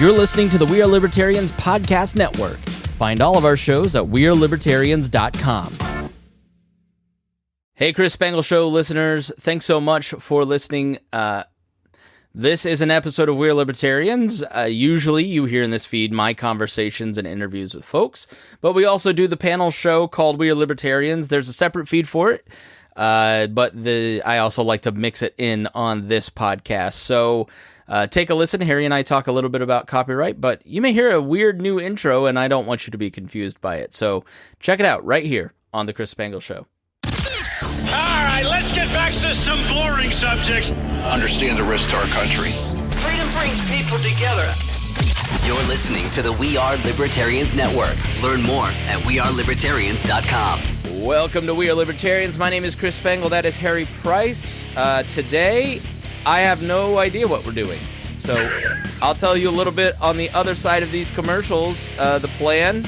You're listening to the We Are Libertarians Podcast Network. Find all of our shows at wearelibertarians.com. Hey, Chris Spangle Show listeners, thanks so much for listening. This is an episode of We Are Libertarians. Usually you hear in this feed my conversations and interviews with folks, but we also do the panel show called We Are Libertarians. There's a separate feed for it, but I also like to mix it in on this podcast. So take a listen. Harry and I talk a little bit about copyright, but you may hear a weird new intro, and I don't want you to be confused by it. So check it out right here on The Chris Spangle Show. All right, let's get back to some boring subjects. Understand the risk to our country. Freedom brings people together. You're listening to the We Are Libertarians Network. Learn more at wearelibertarians.com. Welcome to We Are Libertarians. My name is Chris Spangle. That is Harry Price. Today, I have no idea what we're doing. So I'll tell you a little bit on the other side of these commercials, the plan.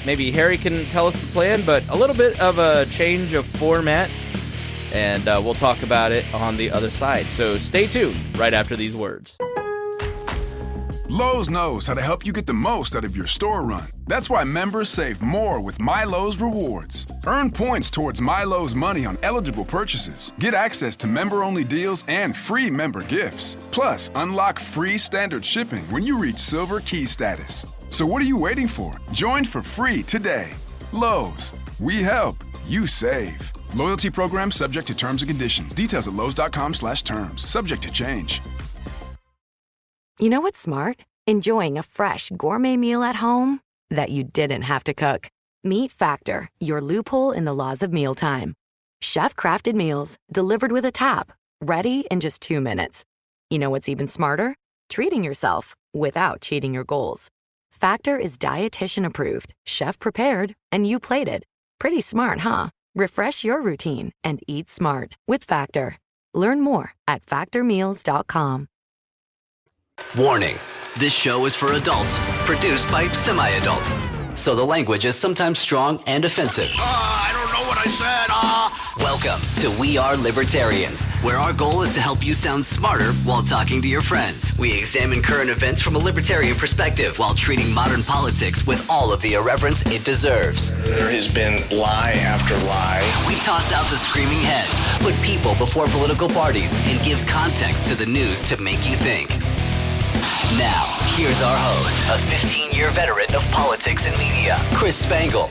Maybe Harry can tell us the plan, but a little bit of a change of format, and we'll talk about it on the other side. So stay tuned right after these words. Lowe's knows how to help you get the most out of your store run. That's why members save more with MyLowe's Rewards. Earn points towards MyLowe's money on eligible purchases. Get access to member-only deals and free member gifts. Plus, unlock free standard shipping when you reach Silver Key status. So what are you waiting for? Join for free today. Lowe's. We help. You save. Loyalty program subject to terms and conditions. Details at lowes.com/terms. Subject to change. You know what's smart? Enjoying a fresh gourmet meal at home that you didn't have to cook. Meet Factor, your loophole in the laws of mealtime. Chef-crafted meals delivered with a tap, ready in just 2 minutes. You know what's even smarter? Treating yourself without cheating your goals. Factor is dietitian approved, chef prepared, and you plated. Pretty smart, huh? Refresh your routine and eat smart with Factor. Learn more at factormeals.com. Warning, this show is for adults, produced by semi-adults. So the language is sometimes strong and offensive. I don't know what I said. Welcome to We Are Libertarians, where our goal is to help you sound smarter while talking to your friends. We examine current events from a libertarian perspective while treating modern politics with all of the irreverence it deserves. There has been lie after lie. We toss out the screaming heads, put people before political parties, and give context to the news to make you think. Now, here's our host, a 15-year veteran of politics and media, Chris Spangle.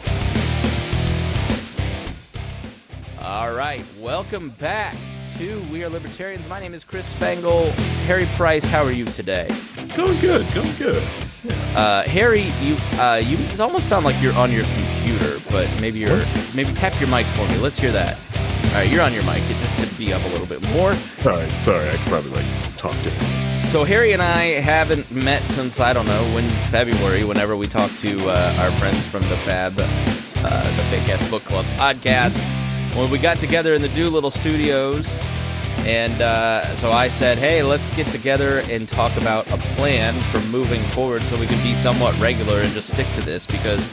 All right, welcome back to We Are Libertarians. My name is Chris Spangle. Harry Price, how are you today? Going good. Harry, you almost sound like you're on your computer, but maybe tap your mic for me. Let's hear that. All right, you're on your mic. It just could be up a little bit more. Sorry, I could probably talk to you. So Harry and I haven't met since, I don't know, February, whenever we talked to our friends from the Fab, the Fake Ass Book Club podcast, when we got together in the Doolittle Studios, and so I said, hey, let's get together and talk about a plan for moving forward so we can be somewhat regular and just stick to this, because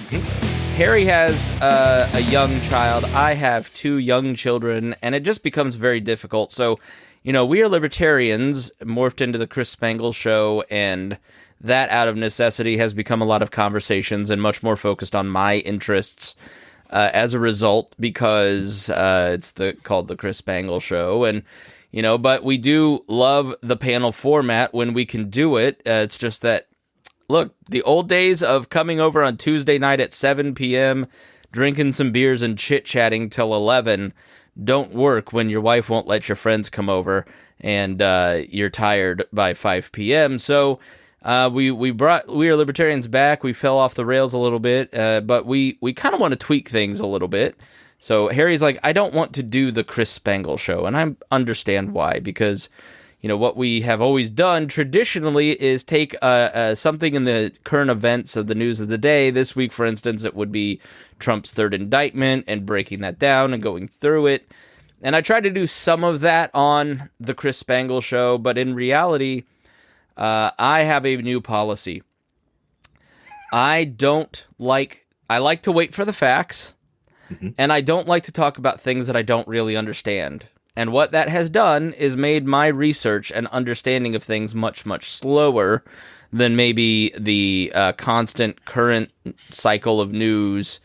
Harry has a young child, I have 2 young children, and it just becomes very difficult. So, you know, We Are Libertarians morphed into the Chris Spangle Show, and that out of necessity has become a lot of conversations and much more focused on my interests as a result, because it's called the Chris Spangle Show. And, you know, but we do love the panel format when we can do it. It's just that, look, the old days of coming over on Tuesday night at 7 p.m., drinking some beers and chit-chatting till 11 don't work when your wife won't let your friends come over and you're tired by 5 p.m. So we brought We Are Libertarians back. We fell off the rails a little bit, but we kind of want to tweak things a little bit. So Harry's like, I don't want to do the Chris Spangle Show, and I understand why, because you know, what we have always done traditionally is take something in the current events of the news of the day. This week, for instance, it would be Trump's 3rd indictment and breaking that down and going through it. And I tried to do some of that on the Chris Spangle Show, but in reality, I have a new policy. I like to wait for the facts, and I don't like to talk about things that I don't really understand. And what that has done is made my research and understanding of things much, much slower than maybe the constant current cycle of news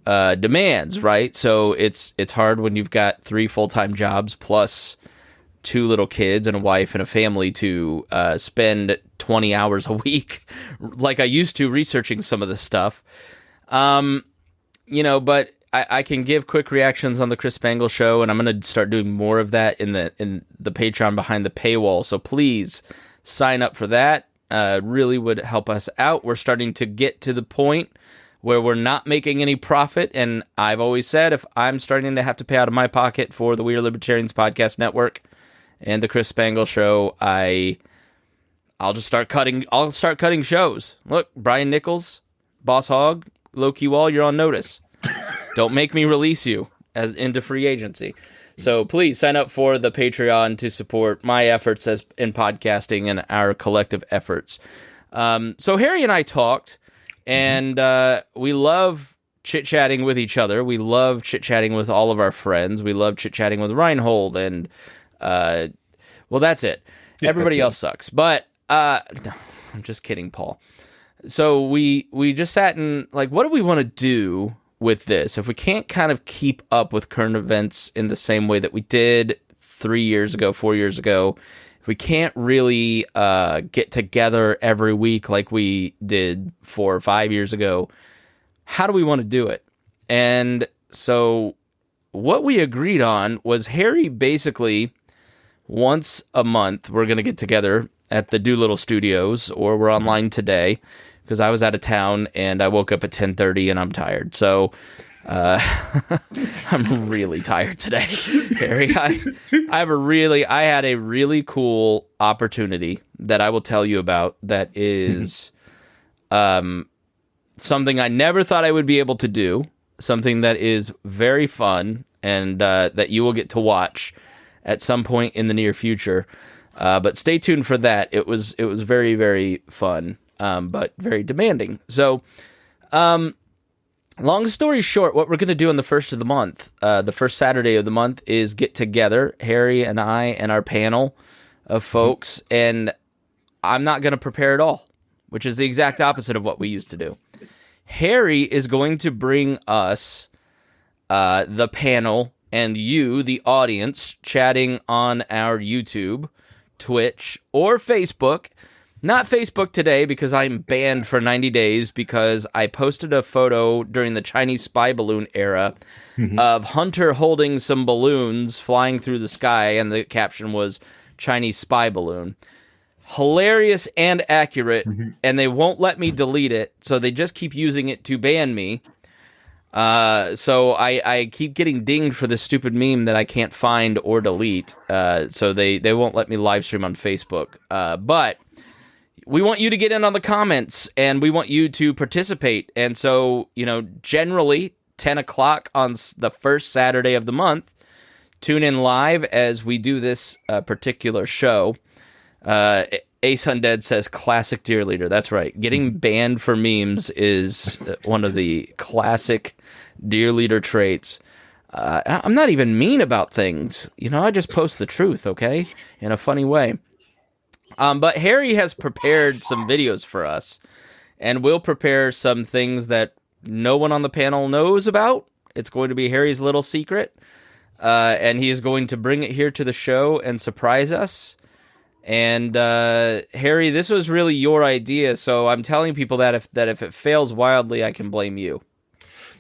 demands, right? So it's hard when you've got 3 full-time jobs plus 2 little kids and a wife and a family to spend 20 hours a week like I used to researching some of this stuff. But I can give quick reactions on the Chris Spangle show, and I'm going to start doing more of that in the Patreon behind the paywall. So please sign up for that. Really would help us out. We're starting to get to the point where we're not making any profit, and I've always said if I'm starting to have to pay out of my pocket for the We Are Libertarians podcast network and the Chris Spangle show, I'll just start cutting. I'll start cutting shows. Look, Brian Nichols, Boss Hog, Low Key Wall, you're on notice. Don't make me release you as into free agency. So please sign up for the Patreon to support my efforts as in podcasting and our collective efforts. So Harry and I talked, and we love chit-chatting with each other. We love chit-chatting with all of our friends. We love chit-chatting with Reinhold, and well, that's it. Yeah, everybody else sucks. But no, I'm just kidding, Paul. So we just sat and like, what do we want to do with this? If we can't kind of keep up with current events in the same way that we did 3 years ago, 4 years ago, if we can't really get together every week like we did 4 or 5 years ago, how do we want to do it? And so what we agreed on was Harry basically once a month, we're going to get together at the Doolittle Studios, or we're online today because I was out of town and I woke up at 10:30 and I'm tired. So I'm really tired today, Harry. I had a really cool opportunity that I will tell you about that is something I never thought I would be able to do, something that is very fun and that you will get to watch at some point in the near future. But stay tuned for that. It was very, very fun, but very demanding. So, long story short, what we're going to do on the first of the month, the first Saturday of the month, is get together, Harry and I and our panel of folks, and I'm not going to prepare at all, which is the exact opposite of what we used to do. Harry is going to bring us the panel and you, the audience, chatting on our YouTube, Twitch, or Facebook. Not Facebook today because I'm banned for 90 days because I posted a photo during the Chinese spy balloon era of Hunter holding some balloons flying through the sky, and the caption was Chinese spy balloon. Hilarious and accurate, and they won't let me delete it, so they just keep using it to ban me. So I keep getting dinged for this stupid meme that I can't find or delete, so they won't let me live stream on Facebook. But we want you to get in on the comments, and we want you to participate. And so, generally 10 o'clock on the first Saturday of the month, tune in live as we do this particular show. Ace Undead says, classic Dear Leader. That's right. Getting banned for memes is one of the classic Dear Leader traits. I'm not even mean about things. I just post the truth, okay? In a funny way. But Harry has prepared some videos for us, and we'll prepare some things that no one on the panel knows about. It's going to be Harry's little secret, and he is going to bring it here to the show and surprise us. And Harry, this was really your idea, so I'm telling people that if it fails wildly, I can blame you.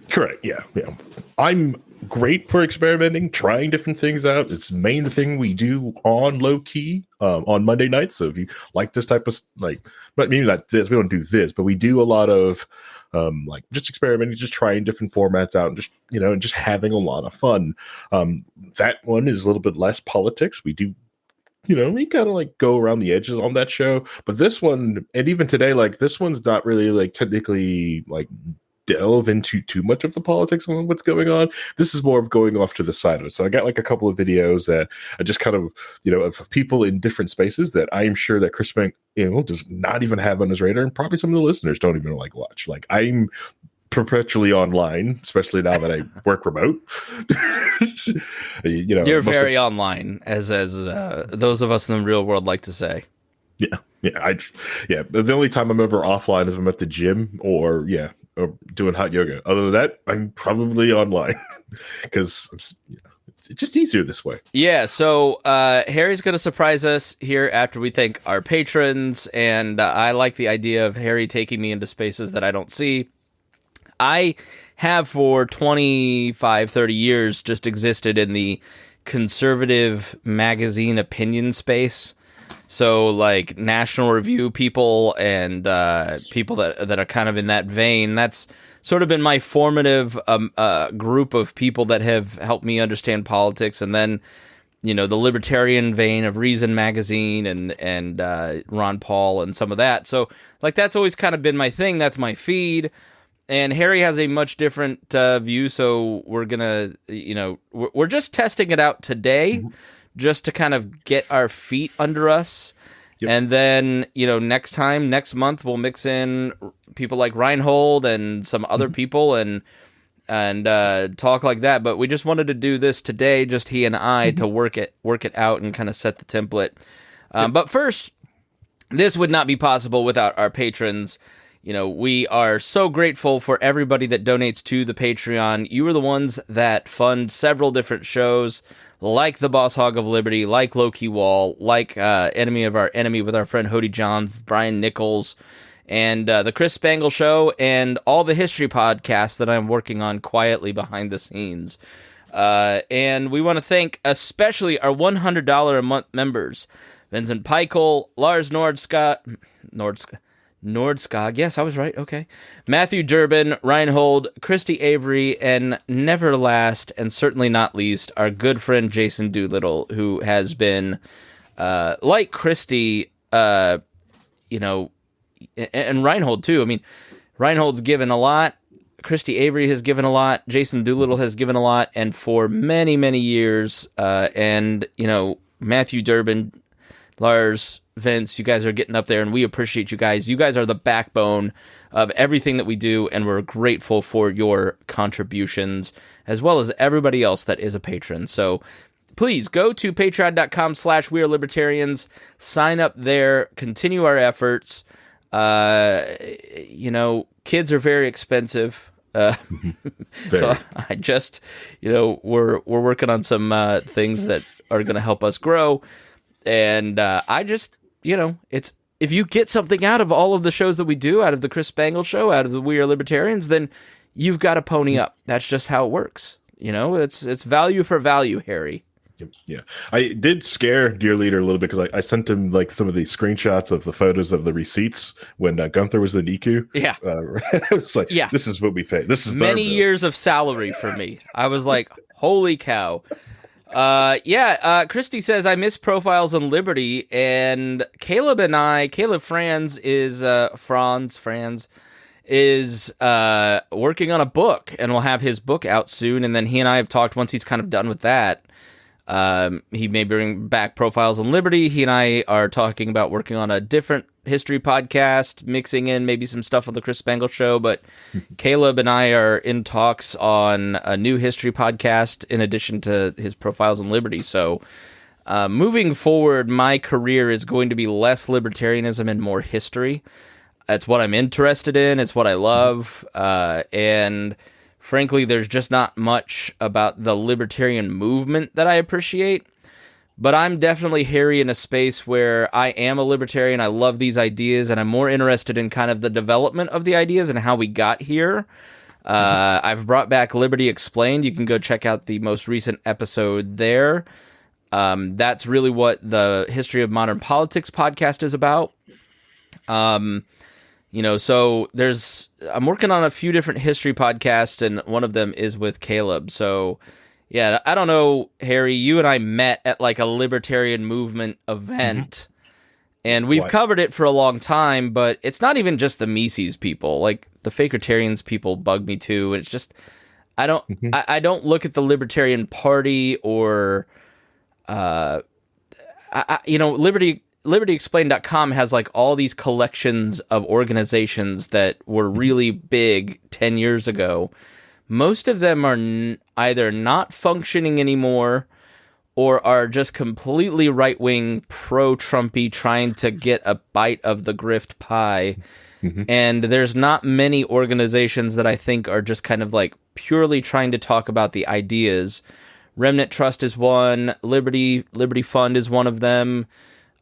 Correct. Yeah. I'm great for experimenting, trying different things out. It's the main thing we do on Low Key on Monday nights. So if you like this type of but maybe not this, we don't do this, but we do a lot of just experimenting, just trying different formats out, and just and just having a lot of fun. That one is a little bit less politics. We do. We kind of go around the edges on that show, but this one, and even today, this one's not really technically delve into too much of the politics on what's going on. This is more of going off to the side of it. So I got a couple of videos that I just kind of, of people in different spaces that I'm sure that Chris Spangle does not even have on his radar, and probably some of the listeners don't even watch. I'm perpetually online, especially now that I work remote. You're very online, as those of us in the real world like to say. The only time I'm ever offline is if I'm at the gym or doing hot yoga. Other than that, I'm probably online because it's just easier this way. Yeah, so Harry's going to surprise us here after we thank our patrons, and I like the idea of Harry taking me into spaces that I don't see. I have for 25, 30 years just existed in the conservative magazine opinion space. So, like, National Review people and people that are kind of in that vein, that's sort of been my formative group of people that have helped me understand politics. And then, the libertarian vein of Reason Magazine and Ron Paul and some of that. So, like, that's always kind of been my thing. That's my feed. And Harry has a much different view, so we're going to, we're just testing it out today. Mm-hmm. Just to kind of get our feet under us. Yep. And then, next month, we'll mix in people like Reinhold and some other people and talk like that. But we just wanted to do this today, just he and I, to work it out and kind of set the template. But first, this would not be possible without our patrons. We are so grateful for everybody that donates to the Patreon. You are the ones that fund several different shows, like The Boss Hog of Liberty, like Low-Key Wall, like Enemy of Our Enemy with our friend Hody Johns, Brian Nichols, and the Chris Spangle Show, and all the history podcasts that I'm working on quietly behind the scenes. And we want to thank especially our $100 a month members, Vincent Peichel, Lars Nordskog, yes, I was right, okay. Matthew Durbin, Reinhold, Christy Avery, and never last, and certainly not least, our good friend Jason Doolittle, who has been, like Christy, and Reinhold too. I mean, Reinhold's given a lot, Christy Avery has given a lot, Jason Doolittle has given a lot, and for many, many years, Matthew Durbin, Lars, Vince, you guys are getting up there, and we appreciate you guys. You guys are the backbone of everything that we do, and we're grateful for your contributions, as well as everybody else that is a patron. So please go to patreon.com/wearelibertarians, sign up there, continue our efforts. Kids are very expensive. So I just, we're working on some things that are going to help us grow. And I just, it's, if you get something out of all of the shows that we do, out of the Chris Spangle Show, out of the We Are Libertarians, then you've got to pony up. That's just how it works. It's value for value, Harry. Yeah. I did scare Dear Leader a little bit because I sent him like some of the screenshots of the photos of the receipts when Gunther was the Niku. Yeah. It's like, this is what we pay. This is many years of salary for me. I was like, holy cow. Christy says, I miss Profiles on Liberty, and Caleb Franz is working on a book, and we'll have his book out soon, and then he and I have talked once he's kind of done with that. He may bring back Profiles on Liberty. He and I are talking about working on a different history podcast, mixing in maybe some stuff on the Chris Spangle Show, but Caleb and I are in talks on a new history podcast in addition to his Profiles on Liberty. So moving forward, my career is going to be less libertarianism and more history. That's what I'm interested in. It's what I love. And frankly, there's just not much about the libertarian movement that I appreciate. But I'm definitely, Harry, in a space where I am a libertarian. I love these ideas, and I'm more interested in kind of the development of the ideas and how we got here. I've brought back Liberty Explained. You can go check out the most recent episode there. That's really what the History of Modern Politics podcast is about. So I'm working on a few different history podcasts, and one of them is with Caleb. So yeah, I don't know, Harry, you and I met at like a libertarian movement event, and we've covered it for a long time, but it's not even just the Mises people. Like, the Fakertarians people bug me too, and it's just, I don't look at the Libertarian Party or, LibertyExplained.com has like all these collections of organizations that were really big 10 years ago. Most of them are either not functioning anymore, or are just completely right-wing, pro-Trumpy, trying to get a bite of the grift pie. And there's not many organizations that I think are just kind of like purely trying to talk about the ideas. Remnant Trust is one. Liberty Fund is one of them.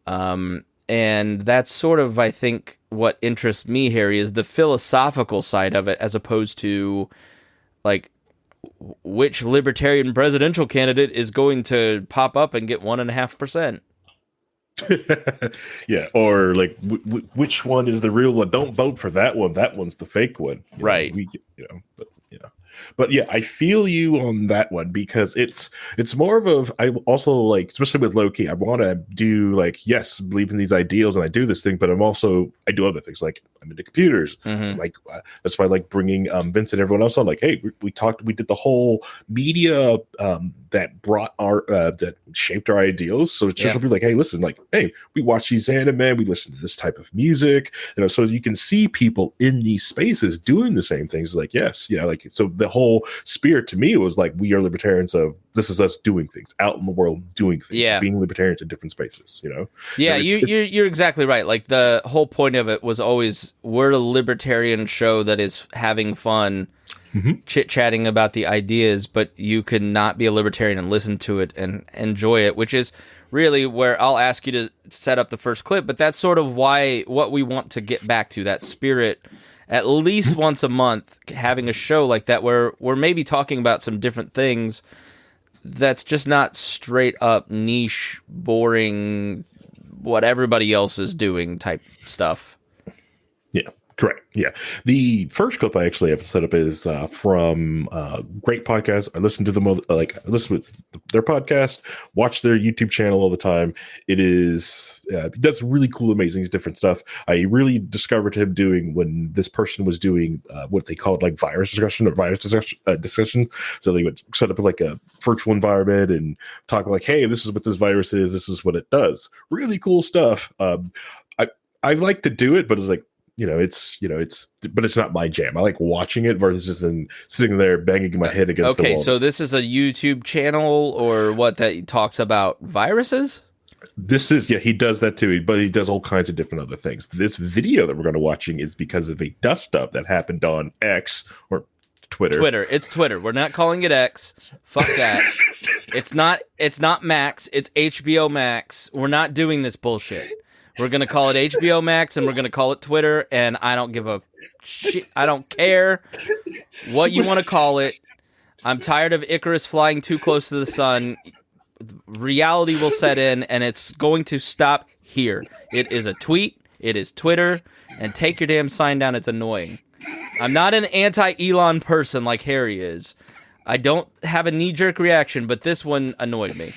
And that's sort of, I think, what interests me, Harry, is the philosophical side of it, as opposed to, like, which libertarian presidential candidate is going to pop up and get 1.5%. Yeah, or like which one is the real one? Don't vote for that one. That one's the fake one. Right. But yeah, I feel you on that one, because it's more of I also like, especially with low key, I want to do like, yes, believe in these ideals and I do this thing, but I do other things, like I'm into computers. Like that's why I like bringing Vince and everyone else on. Like, hey, we did the whole media that brought our that shaped our ideals. So it's just be like, hey, listen, like, hey, we watch these anime, we listen to this type of music, so you can see people in these spaces doing the same things. Like, yes, like, so the whole spirit to me was like, we are libertarians of, this is us doing things out in the world, doing things, being libertarians in different spaces, Yeah, you're exactly right. Like, the whole point of it was always, we're a libertarian show that is having fun, chit-chatting about the ideas, but you could not be a libertarian and listen to it and enjoy it, which is really where I'll ask you to set up the first clip, but that's sort of what we want to get back to, that spirit, at least once a month, having a show like that where we're maybe talking about some different things that's just not straight up niche, boring, what everybody else is doing type stuff. Yeah. Correct. Yeah. The first clip I actually have set up is from great podcast. I listen to them I listen with their podcast, watch their YouTube channel all the time. It does really cool, amazing, different stuff. I really discovered him doing when this person was doing what they called like virus discussion. So they would set up like a virtual environment and talk like, hey, this is what this virus is. This is what it does. Really cool stuff. I like to do it, but it's like, but it's not my jam. I like watching it versus just sitting there banging my head against the wall. Okay, so this is a YouTube channel or what that talks about viruses? This is, he does that too, but he does all kinds of different other things. This video that we're going to watching is because of a dust up that happened on X or Twitter. It's Twitter. We're not calling it X. Fuck that. It's not Max. It's HBO Max. We're not doing this bullshit. We're going to call it HBO Max, and we're going to call it Twitter, and I don't give a shit. I don't care what you want to call it. I'm tired of Icarus flying too close to the sun. Reality will set in, and it's going to stop here. It is a tweet. It is Twitter, and take your damn sign down. It's annoying. I'm not an anti-Elon person like Harry is. I don't have a knee-jerk reaction, but this one annoyed me.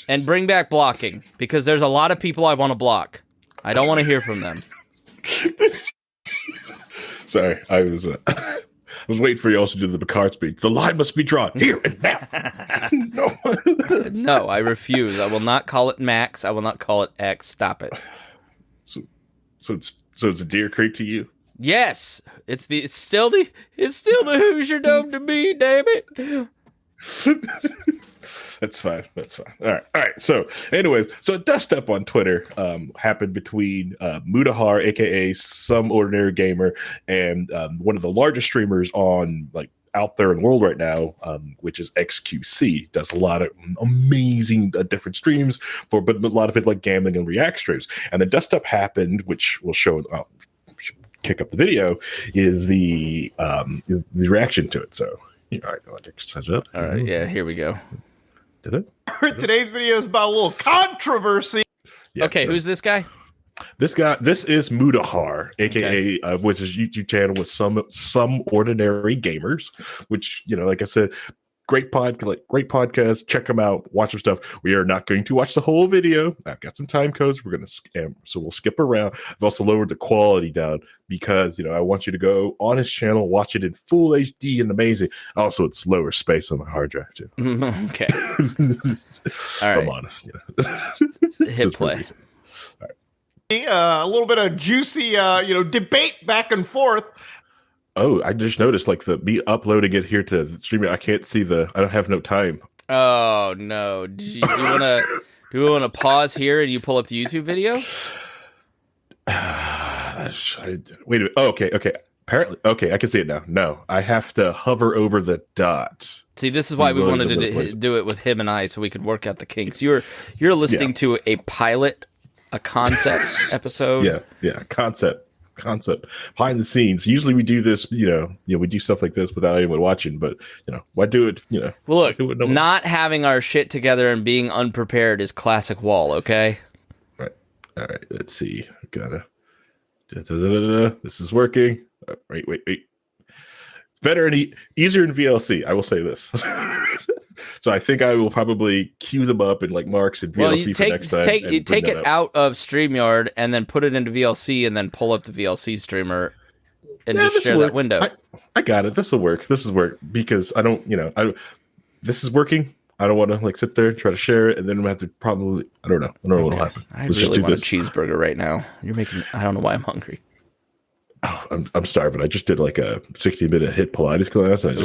And bring back blocking, because there's a lot of people I want to block. I don't want to hear from them. Sorry, I was waiting for you also to do the Picard speak. The line must be drawn here and now. No, I refuse. I will not call it Max. I will not call it X. Stop it. So it's a Deer Creek to you? Yes, it's still the Hoosier Dome to me. Damn it. That's fine. All right. So, anyways, a dust up on Twitter happened between Mutahar, aka SomeOrdinaryGamer, and one of the largest streamers on out there in the world right now, which is XqC. Does a lot of amazing different streams but a lot of it like gambling and React streams. And the dust up happened, which will show. Kick up the video is the reaction to it. So. All right, I'll set it up. All right, yeah, here we go. Did it? Today's video is about a little controversy. Yeah, okay, who's this guy? This is Mutahar, aka which is YouTube channel with some ordinary gamers, which like I said, great podcast. Check them out. Watch some stuff. We are not going to watch the whole video. I've got some time codes. We're gonna so we'll skip around. I've also lowered the quality down because I want you to go on his channel, watch it in full HD and amazing. Also, it's lower space on my hard drive too. Okay. All right. I'm honest. Hit play. All right. A little bit of juicy, debate back and forth. Oh, I just noticed me uploading it here to the streaming. I can't see I don't have no time. Oh no! Do you want to? Do we want to pause here and you pull up the YouTube video? Wait a minute. Oh, okay. Apparently, okay, I can see it now. No, I have to hover over the dot. See, this is why we wanted to do it with him and I, so we could work out the kinks. You're listening to a pilot, a concept episode. Yeah, concept behind the scenes. Usually we do this, we do stuff like this without anyone watching. But why do it? Well, look, not having our shit together and being unprepared is classic Wall. Okay. Right. All right. Let's see. Gotta. This is working. Wait. It's better and easier in VLC. I will say this. So I think I will probably queue them up in like marks and VLC for next time. Take it out of StreamYard and then put it into VLC and then pull up the VLC streamer and just share that window. I got it. This will work. This is work because I don't. This is working. I don't want to like sit there and try to share it and then we have to probably. I don't know what will happen. I really want a cheeseburger right now. I don't know why I'm hungry. Oh, I'm starving. I just did like a 60-minute HIIT Pilates class, and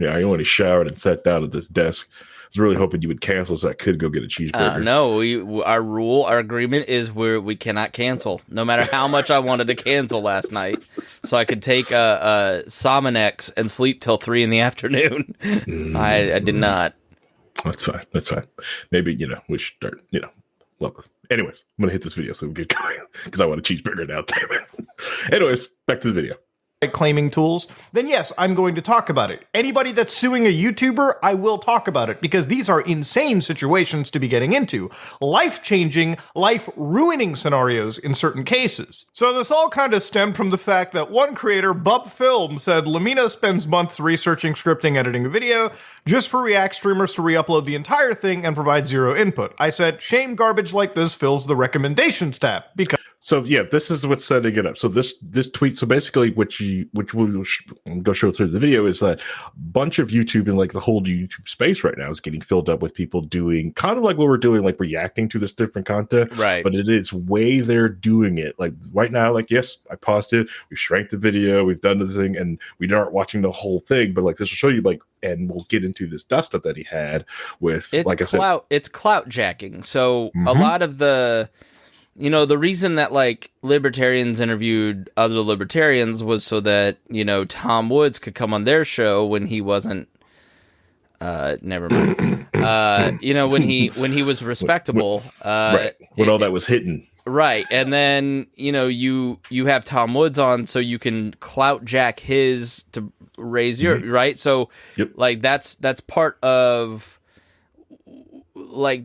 I only showered and sat down at this desk. I was really hoping you would cancel so I could go get a cheeseburger. No, our agreement is we cannot cancel, no matter how much I wanted to cancel last night, so I could take a Somonex and sleep till 3 p.m. I did not. That's fine. Maybe we should start. Well, anyways, I'm gonna hit this video so we get going because I want a cheeseburger now. Damn it. Anyways, back to the video. Claiming tools, then yes, I'm going to talk about it. Anybody that's suing a YouTuber, I will talk about it because these are insane situations to be getting into. Life-changing, life-ruining scenarios in certain cases. So this all kind of stemmed from the fact that one creator, Bub Film, said Lamina spends months researching, scripting, editing a video just for React streamers to re-upload the entire thing and provide zero input. I said, shame garbage like this fills the recommendations tab because... So yeah, this is what's setting it up. So this tweet, so basically which we'll go show through the video is that a bunch of YouTube and like the whole YouTube space right now is getting filled up with people doing kind of like what we're doing, like reacting to this different content. Right. But it is way they're doing it. Like right now, like, yes, I paused it. We shrank the video. We've done the thing and we aren't watching the whole thing. But like this will show you like, and we'll get into this dust up that he had with, like I said. It's clout jacking. So a lot of the... the reason that like libertarians interviewed other libertarians was so that, Tom Woods could come on their show when he wasn't, never mind. When he was respectable, right. When all that was hidden. Right. And then, you have Tom Woods on so you can clout jack his to raise your, right? So like that's part of like,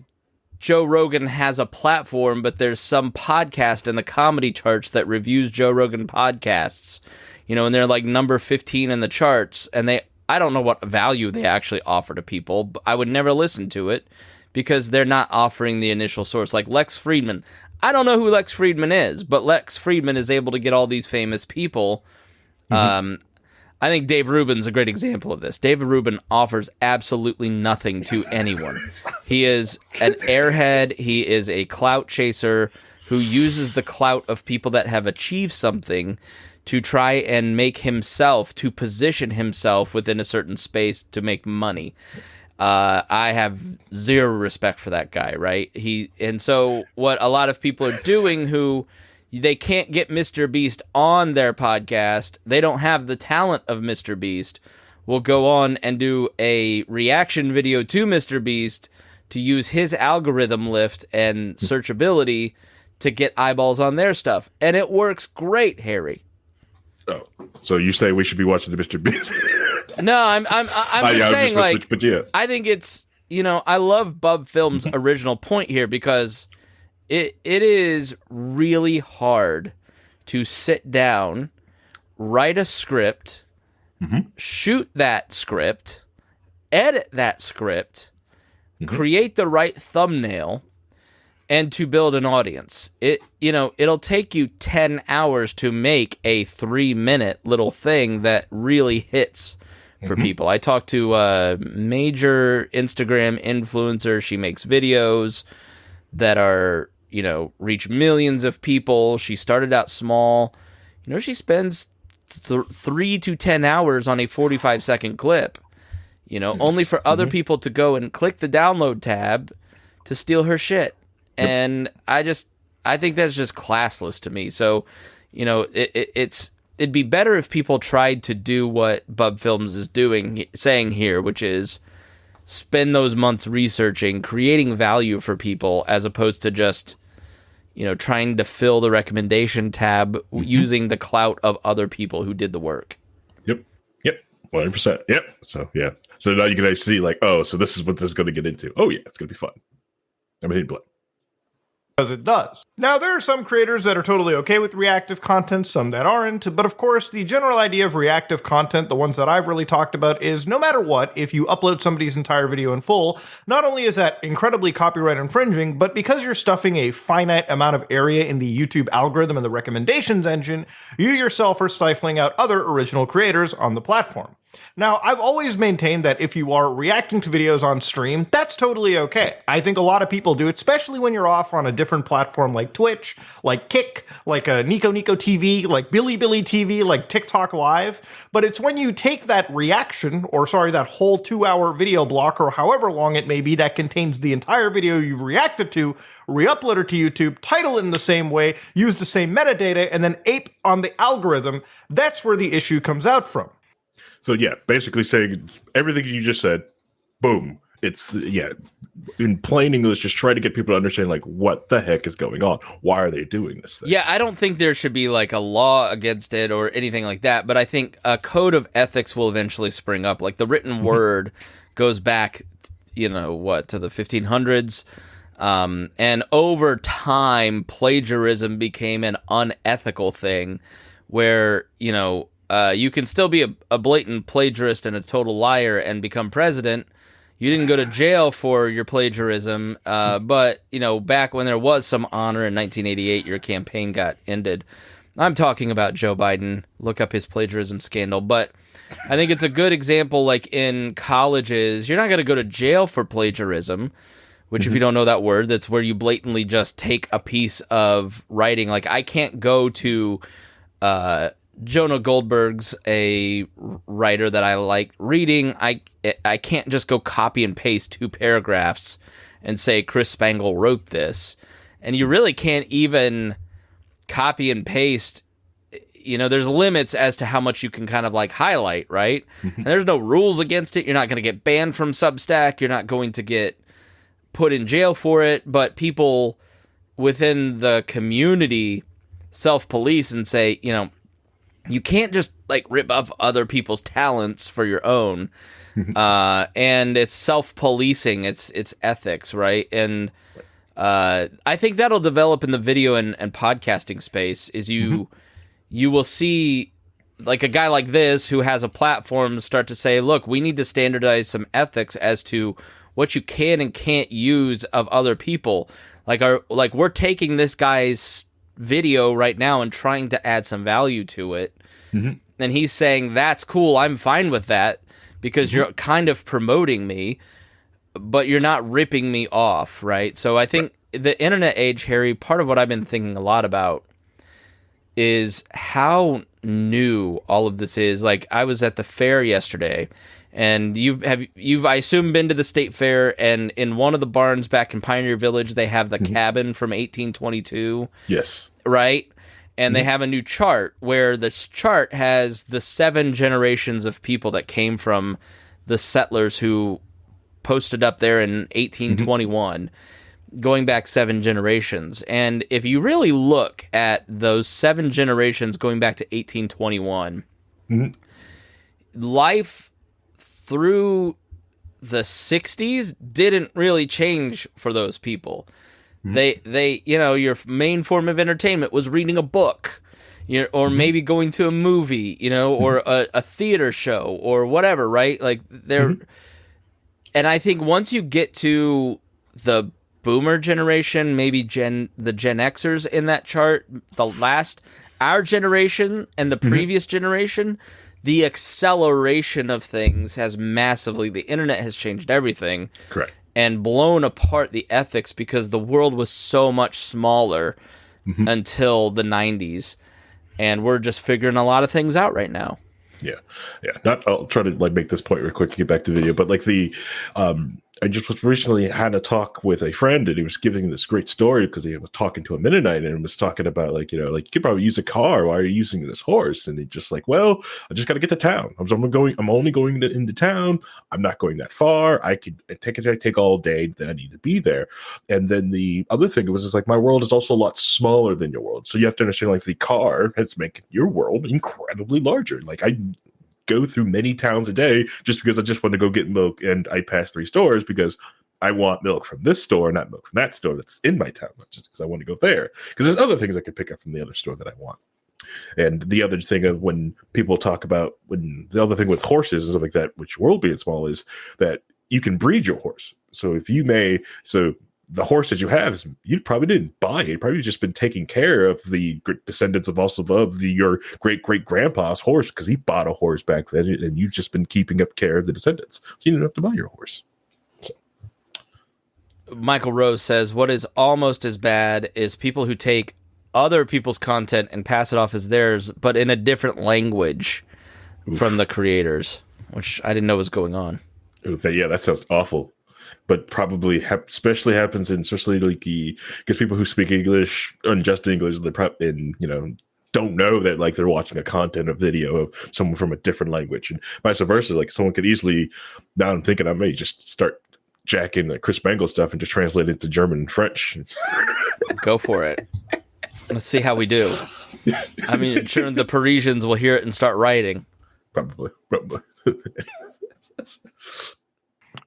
Joe Rogan has a platform, but there's some podcast in the comedy charts that reviews Joe Rogan podcasts, and they're like number 15 in the charts, and I don't know what value they actually offer to people, but I would never listen to it because they're not offering the initial source. Like Lex Friedman. I don't know who Lex Friedman is, but Lex Friedman is able to get all these famous people. I think Dave Rubin's a great example of this. David Rubin offers absolutely nothing to anyone. He is an airhead. He is a clout chaser who uses the clout of people that have achieved something to try and to position himself within a certain space to make money. I have zero respect for that guy, right? And so what a lot of people are doing who... They can't get Mr. Beast on their podcast. They don't have the talent of Mr. Beast. Will go on and do a reaction video to Mr. Beast to use his algorithm lift and searchability to get eyeballs on their stuff. And it works great, Harry. Oh, so you say we should be watching the Mr. Beast? No, I'm just saying, like, but yeah. I think it's, I love Bub Film's original point here because... It is really hard to sit down, write a script, shoot that script, edit that script, create the right thumbnail, and to build an audience. It'll take you 10 hours to make a 3-minute little thing that really hits for people. I talked to a major Instagram influencer. She makes videos that are... reach millions of people. She started out small. She spends 3 to 10 hours on a 45-second clip. only for other people to go and click the download tab to steal her shit. Yep. And I think that's just classless to me. So, it'd be better if people tried to do what Bub Films is saying here, which is spend those months researching, creating value for people, as opposed to just, trying to fill the recommendation tab using the clout of other people who did the work. Yep. 100%. Yep. So, yeah. So now you can actually see so this is what this is going to get into. Oh, yeah, it's going to be fun. I'm hitting play. Because it does. Now, there are some creators that are totally okay with reactive content, some that aren't, but of course, the general idea of reactive content, the ones that I've really talked about, is no matter what, if you upload somebody's entire video in full, not only is that incredibly copyright infringing, but because you're stuffing a finite amount of area in the YouTube algorithm and the recommendations engine, you yourself are stifling out other original creators on the platform. Now, I've always maintained that if you are reacting to videos on stream, that's totally okay. I think a lot of people do, especially when you're off on a different platform like Twitch, like Kick, like Nico TV, like Billy TV, like TikTok Live. But it's when you take that that whole 2-hour video block, or however long it may be, that contains the entire video you've reacted to, re-upload it to YouTube, title it in the same way, use the same metadata, and then ape on the algorithm, that's where the issue comes out from. So yeah, basically saying everything you just said, boom. It's in plain English, just try to get people to understand what the heck is going on. Why are they doing this thing? Yeah, I don't think there should be a law against it or anything like that, but I think a code of ethics will eventually spring up. The written word goes back, to the 1500s. And over time, plagiarism became an unethical thing where, you can still be a blatant plagiarist and a total liar and become president. You didn't go to jail for your plagiarism, but, back when there was some honor in 1988, your campaign got ended. I'm talking about Joe Biden. Look up his plagiarism scandal. But I think it's a good example, in colleges, you're not going to go to jail for plagiarism, which if you don't know that word, that's where you blatantly just take a piece of writing. I can't go to... Jonah Goldberg's a writer that I like reading. I can't just go copy and paste 2 paragraphs and say Chris Spangle wrote this. And you really can't even copy and paste. There's limits as to how much you can kind of highlight, right? And there's no rules against it. You're not going to get banned from Substack. You're not going to get put in jail for it. But people within the community self-police and say, you can't just rip off other people's talents for your own, and it's self-policing. It's ethics, right? And I think that'll develop in the video and podcasting space. Is you will see a guy like this who has a platform start to say, "Look, we need to standardize some ethics as to what you can and can't use of other people." We're taking this guy's video right now and trying to add some value to it, and he's saying that's cool, I'm fine with that because you're kind of promoting me, but you're not ripping me off, right? So I think the internet age, Harry, part of what I've been thinking a lot about is how new all of this is. I was at the fair yesterday, and you've I assume been to the state fair, and in one of the barns back in Pioneer Village, they have the cabin from 1822. Yes. Right? And they have a new chart where this chart has the 7 generations of people that came from the settlers who posted up there in 1821, going back 7 generations. And if you really look at those 7 generations going back to 1821, life through the 60s didn't really change for those people. They your main form of entertainment was reading a book, or maybe going to a movie, or a theater show or whatever, right? And I think once you get to the boomer generation, maybe the Gen Xers in that chart, our generation and the previous generation, the acceleration of things has massively, the internet has changed everything. Correct. And blown apart the ethics because the world was so much smaller until the 90s. And we're just figuring a lot of things out right now. Yeah. Not. I'll try to like make this point real quick to get back to video, but like I just was recently had a talk with a friend, and he was giving this great story because he was talking to a Mennonite and was talking about like, like you could probably use a car. Why are you using this horse? And he just like, well, I just got to get to town. I'm only going into town. I'm not going that far. I could take all day that I need to be there. And then the other thing was, is like my world is also a lot smaller than your world. So you have to understand like the car has making your world incredibly larger. Like I go through many towns a day just because I just want to go get milk, and I pass 3 stores because I want milk from this store, not milk from that store that's in my town, not just because I want to go there. Because there's other things I could pick up from the other store that I want. And the other thing of when people talk about the other thing with horses and stuff like that, which world being small, is that you can breed your horse. So if you the horse that you have, you probably didn't buy it. You've probably just been taking care of the descendants of your great-great-grandpa's horse because he bought a horse back then, and you've just been keeping up care of the descendants. So you didn't have to buy your horse. So. Michael Rose says, what is almost as bad is people who take other people's content and pass it off as theirs, but in a different language from the creators, which I didn't know was going on. Oof, that sounds awful. But probably especially happens in especially like because people who speak English, unjust English, don't know that like they're watching a content or video of someone from a different language, and vice versa. Like someone could easily, now I'm thinking I may just start jacking like Chris Spangle stuff and just translate it to German and French. Go for it. Let's see how we do. I mean, sure, the Parisians will hear it and start writing. Probably.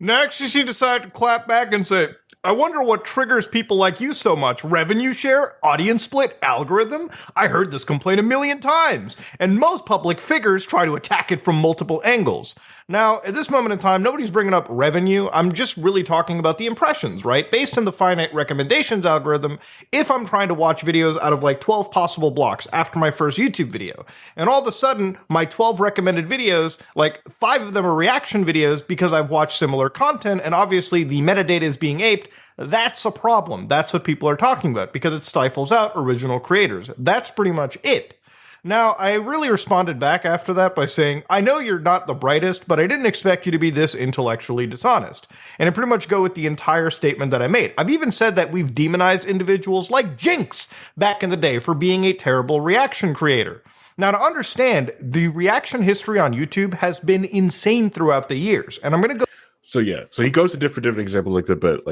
Next, she decided to clap back and say, I wonder what triggers people like you so much. Revenue share? Audience split? Algorithm? I heard this complaint 1,000,000 times, and most public figures try to attack it from multiple angles. Now, at this moment in time, nobody's bringing up revenue. I'm just really talking about the impressions, right? Based on the finite recommendations algorithm, if I'm trying to watch videos out of like 12 possible blocks after my first YouTube video, and all of a sudden, my 12 recommended videos, like 5 of them are reaction videos because I've watched similar content, and obviously the metadata is being aped, that's a problem. That's what people are talking about because it stifles out original creators. That's pretty much it. Now, I really responded back after that by saying, I know you're not the brightest, but I didn't expect you to be this intellectually dishonest. And I pretty much go with the entire statement that I made. I've even said that we've demonized individuals like Jinx back in the day for being a terrible reaction creator. Now, to understand, the reaction history on YouTube has been insane throughout the years. And I'm going to go... So he goes to different examples like that, but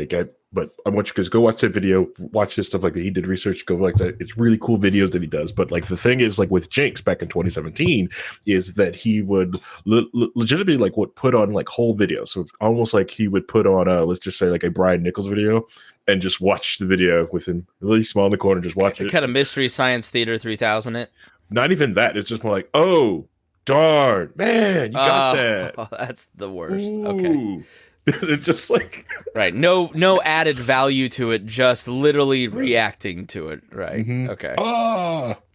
I want you guys to go watch that video, watch his stuff like that. He did research, go like that. It's really cool videos that he does. But like the thing is, like with Jinx back in 2017, is that he would legitimately like would put on like whole videos. So almost like he would put on let's just say like a Brian Nichols video and just watch the video with him really small in the corner, just watch it. Kind of Mystery Science Theater 3000 it. Not even that. It's just more like, oh, darn, man, you got that. Oh, that's the worst. Ooh. Okay. It's just like right. No added value to it, just literally reacting to it. Right. Mm-hmm. Okay.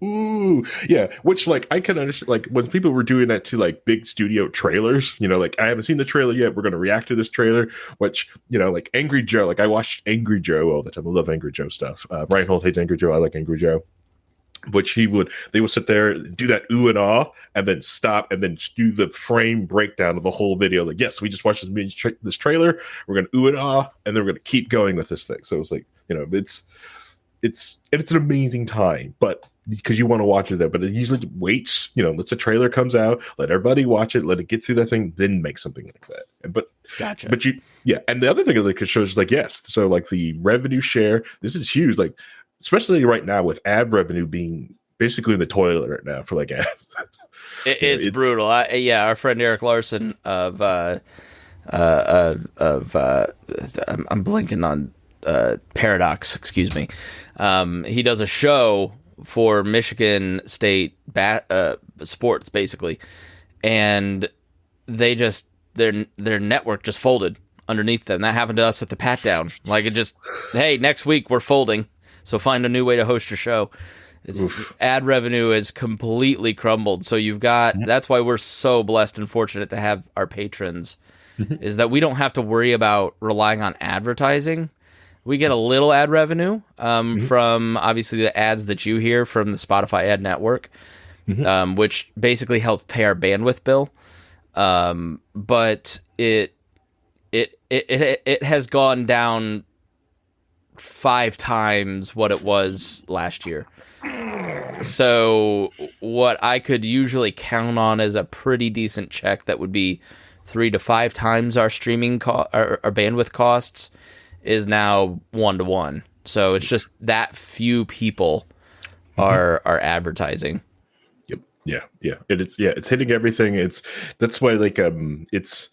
Ooh. Yeah. Which like I can understand like when people were doing that to like big studio trailers, like I haven't seen the trailer yet. We're gonna react to this trailer, which, like Angry Joe, like I watched Angry Joe all the time. I love Angry Joe stuff. Ryan Holt hates Angry Joe. I like Angry Joe. Which they would sit there, do that ooh and ah, and then stop, and then do the frame breakdown of the whole video. Like, yes, we just watched this trailer. We're gonna ooh and ah, and then we're gonna keep going with this thing. So it's like, it's an amazing time, but because you want to watch it there, but it usually waits. Lets the trailer comes out, let everybody watch it, let it get through that thing, then make something like that. But gotcha. But and the other thing is like it shows like yes, so like the revenue share, this is huge, like. Especially right now with ad revenue being basically in the toilet right now for like ads. It's brutal. Our friend Eric Larson of I'm blanking on Paradox, excuse me. He does a show for Michigan State sports basically, and they just their network just folded underneath them. That happened to us at the Pat Down. Like it just, hey, next week we're folding. So find a new way to host your show. Ad revenue is completely crumbled. So you've got, that's why we're so blessed and fortunate to have our patrons, is that we don't have to worry about relying on advertising. We get a little ad revenue from obviously the ads that you hear from the Spotify ad network. which basically helps pay our bandwidth bill. But it has gone down 5 times what it was last year. So what I could usually count on as a pretty decent check that would be 3 to 5 times our streaming our bandwidth costs is now 1 to 1. So it's just that few people are advertising. Yep. Yeah. It's hitting everything. That's why it's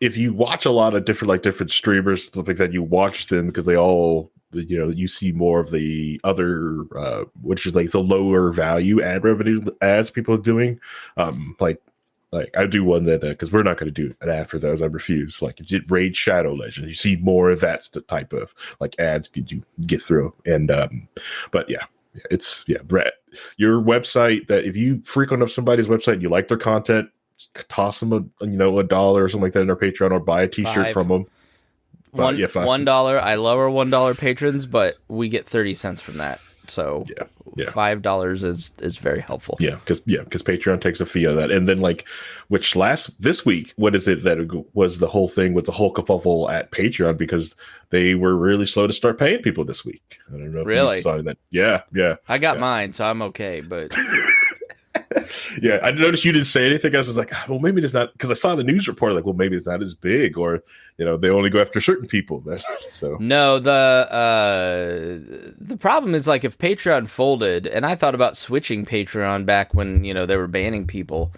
if you watch a lot of different streamers, stuff like that, you watch them because they all, you see more of the other, which is like the lower value ad revenue ads people are doing. Like I do one that because we're not going to do an ad for those. I refuse. Like Raid Shadow Legend, you see more of that type of like ads you get through. And but Brett, your website, that if you frequent up somebody's website and you like their content, toss them $1 or something like that in our Patreon, or buy a T-shirt from them. $1. I lower $1 patrons, but we get 30 cents from that. So $5 is very helpful. Because Patreon takes a fee on that. And then this week, what is it that was the whole thing with the whole kerfuffle at Patreon, because they were really slow to start paying people this week. I don't know if really you saw that. Yeah. I got mine, so I'm okay, but yeah, I noticed you didn't say anything. I was like, well, maybe it's not, because I saw the news report, like, well, maybe it's not as big, or they only go after certain people. So no, the problem is, like, if Patreon folded, and I thought about switching Patreon back when they were banning people.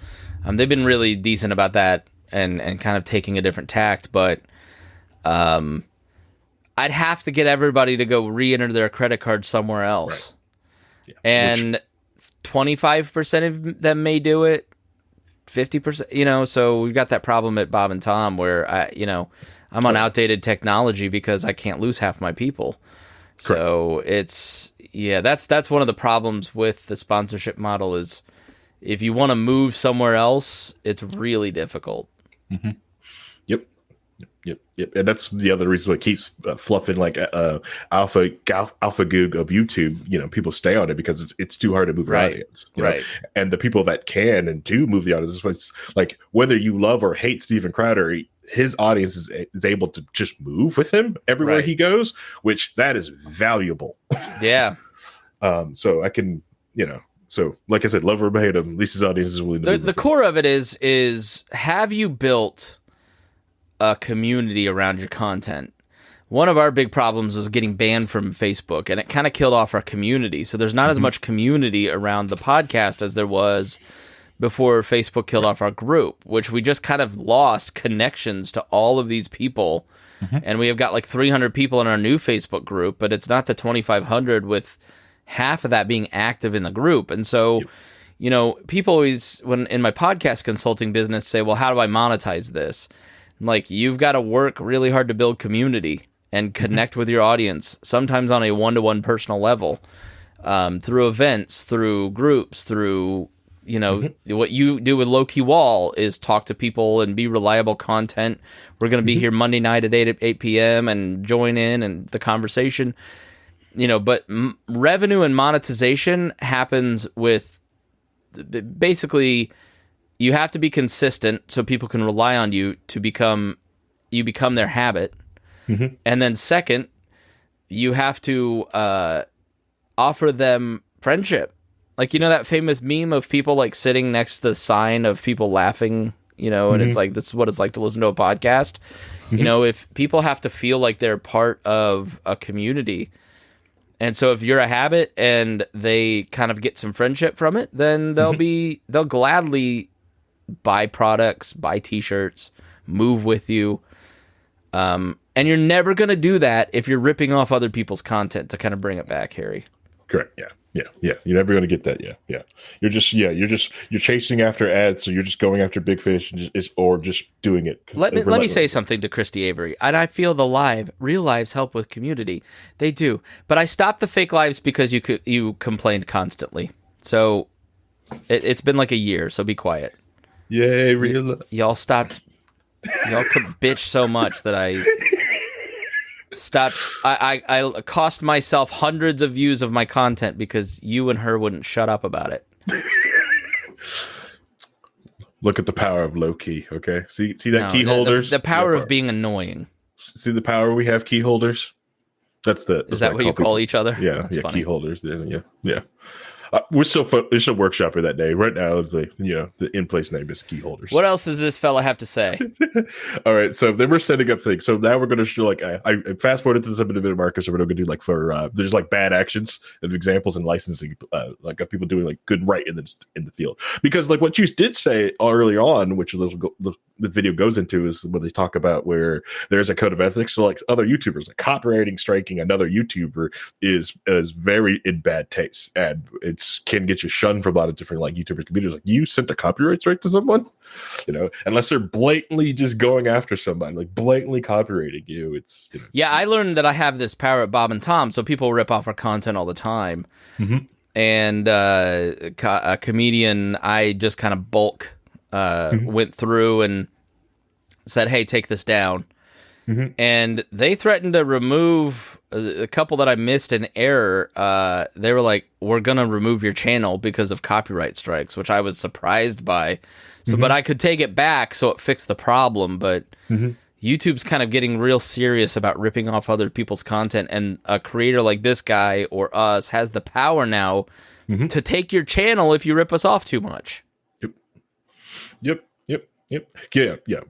They've been really decent about that and kind of taking a different tact, but I'd have to get everybody to go re-enter their credit card somewhere else, right. And 25% of them may do it, 50%, so we've got that problem at Bob and Tom where I'm on outdated technology because I can't lose half my people. So that's one of the problems with the sponsorship model is if you want to move somewhere else, it's really difficult. Mm-hmm. Yep. And that's the other reason why it keeps fluffing like alpha goog of YouTube. People stay on it because it's too hard to move your audience. Right. And the people that can and do move the audience, it's like whether you love or hate Steven Crowder, his audience is able to just move with him everywhere he goes, which that is valuable. Yeah. So I can, so like I said, love or hate him, at least his audience is willing to move the core of it is have you built a community around your content? One of our big problems was getting banned from Facebook, and it kind of killed off our community. So there's not as much community around the podcast as there was before Facebook killed off our group, which we just kind of lost connections to all of these people. And we have got like 300 people in our new Facebook group, but it's not the 2,500 with half of that being active in the group. And so, people always, when in my podcast consulting business, say, well, how do I monetize this? Like, you've got to work really hard to build community and connect with your audience, sometimes on a one-to-one personal level, through events, through groups, through, what you do with Low Key Wall is talk to people and be reliable content. We're going to be here Monday night at 8 p.m. and join in and the conversation, but revenue and monetization happens with basically you have to be consistent so people can rely on you to become their habit. And then second, you have to offer them friendship. Like, that famous meme of people like sitting next to the sign of people laughing, and it's like, this is what it's like to listen to a podcast. If people have to feel like they're part of a community. And so if you're a habit and they kind of get some friendship from it, then they'll gladly buy products, buy t-shirts, move with you. And you're never going to do that if you're ripping off other people's content, to kind of bring it back, Harry. Correct. Yeah. You're never going to get that. Yeah. You're chasing after ads. So you're just going after big fish or just doing it. Let me say something to Christy Avery. And I feel real lives help with community. They do. But I stopped the fake lives because you complained constantly. So it's been like a year. So be quiet. Yay, real. Y'all stopped. Y'all could bitch so much that I stopped. I cost myself hundreds of views of my content because you and her wouldn't shut up about it. Look at the power of low key. Okay, see that key the, holders. The power of being annoying. See the power we have key holders. That's Is that what you call each other? Yeah, That's yeah, funny. key holders. Yeah. We're still workshopper that day. Right now, it's like the in-place name is key holders. What else does this fella have to say? All right, so then we're setting up things. So now we're going to show I fast forwarded to the subdivision marker. So we're going to do there's bad actions and examples in licensing, of people doing good right in the field. Because what you did say early on, which the video goes into, is when they talk about where there's a code of ethics. So other YouTubers, copywriting striking another YouTuber is very in bad taste, and it can get you shunned from a lot of different YouTubers communities. You sent a copyright strike to someone, unless they're blatantly just going after somebody, blatantly copywriting you. It's Yeah, I learned that I have this power at Bob and Tom, so people rip off our content all the time. Mm-hmm. And a comedian, I just kind of bulk went through and said, "Hey, take this down." Mm-hmm. And they threatened to remove a couple that I missed in error. They were like, "We're going to remove your channel because of copyright strikes," which I was surprised by. So, but I could take it back, so it fixed the problem. But YouTube's kind of getting real serious about ripping off other people's content. And a creator like this guy or us has the power now to take your channel if you rip us off too much. Yep. Yeah.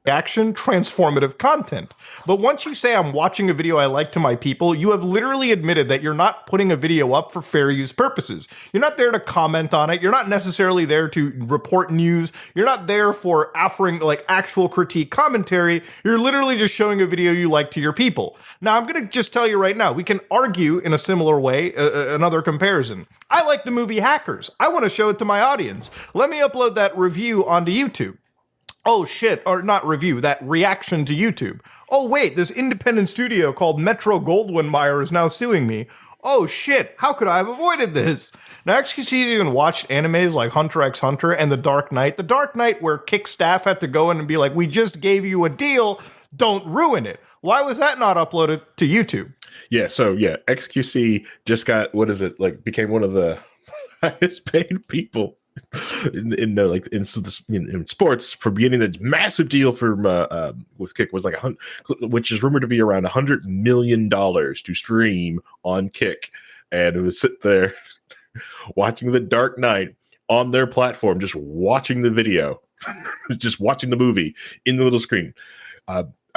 Action, transformative content. But once you say I'm watching a video I like to my people, you have literally admitted that you're not putting a video up for fair use purposes. You're not there to comment on it. You're not necessarily there to report news. You're not there for offering actual critique commentary. You're literally just showing a video you like to your people. Now, I'm going to just tell you right now, we can argue in a similar way, another comparison. I like the movie Hackers. I want to show it to my audience. Let me upload that review onto YouTube. Oh shit, or not review, that reaction to YouTube. Oh wait, this independent studio called Metro-Goldwyn-Mayer is now suing me. Oh shit, how could I have avoided this? Now XqC even watched animes like Hunter x Hunter and The Dark Knight. The Dark Knight where Kick staff had to go in and be like, "We just gave you a deal, don't ruin it." Why was that not uploaded to YouTube? Yeah, so XqC just got, became one of the highest paid people in sports for getting the massive deal for with Kick was which is rumored to be around $100 million to stream on Kick, and it was sit there watching The Dark Knight on their platform, just watching the video, just watching the movie in the little screen.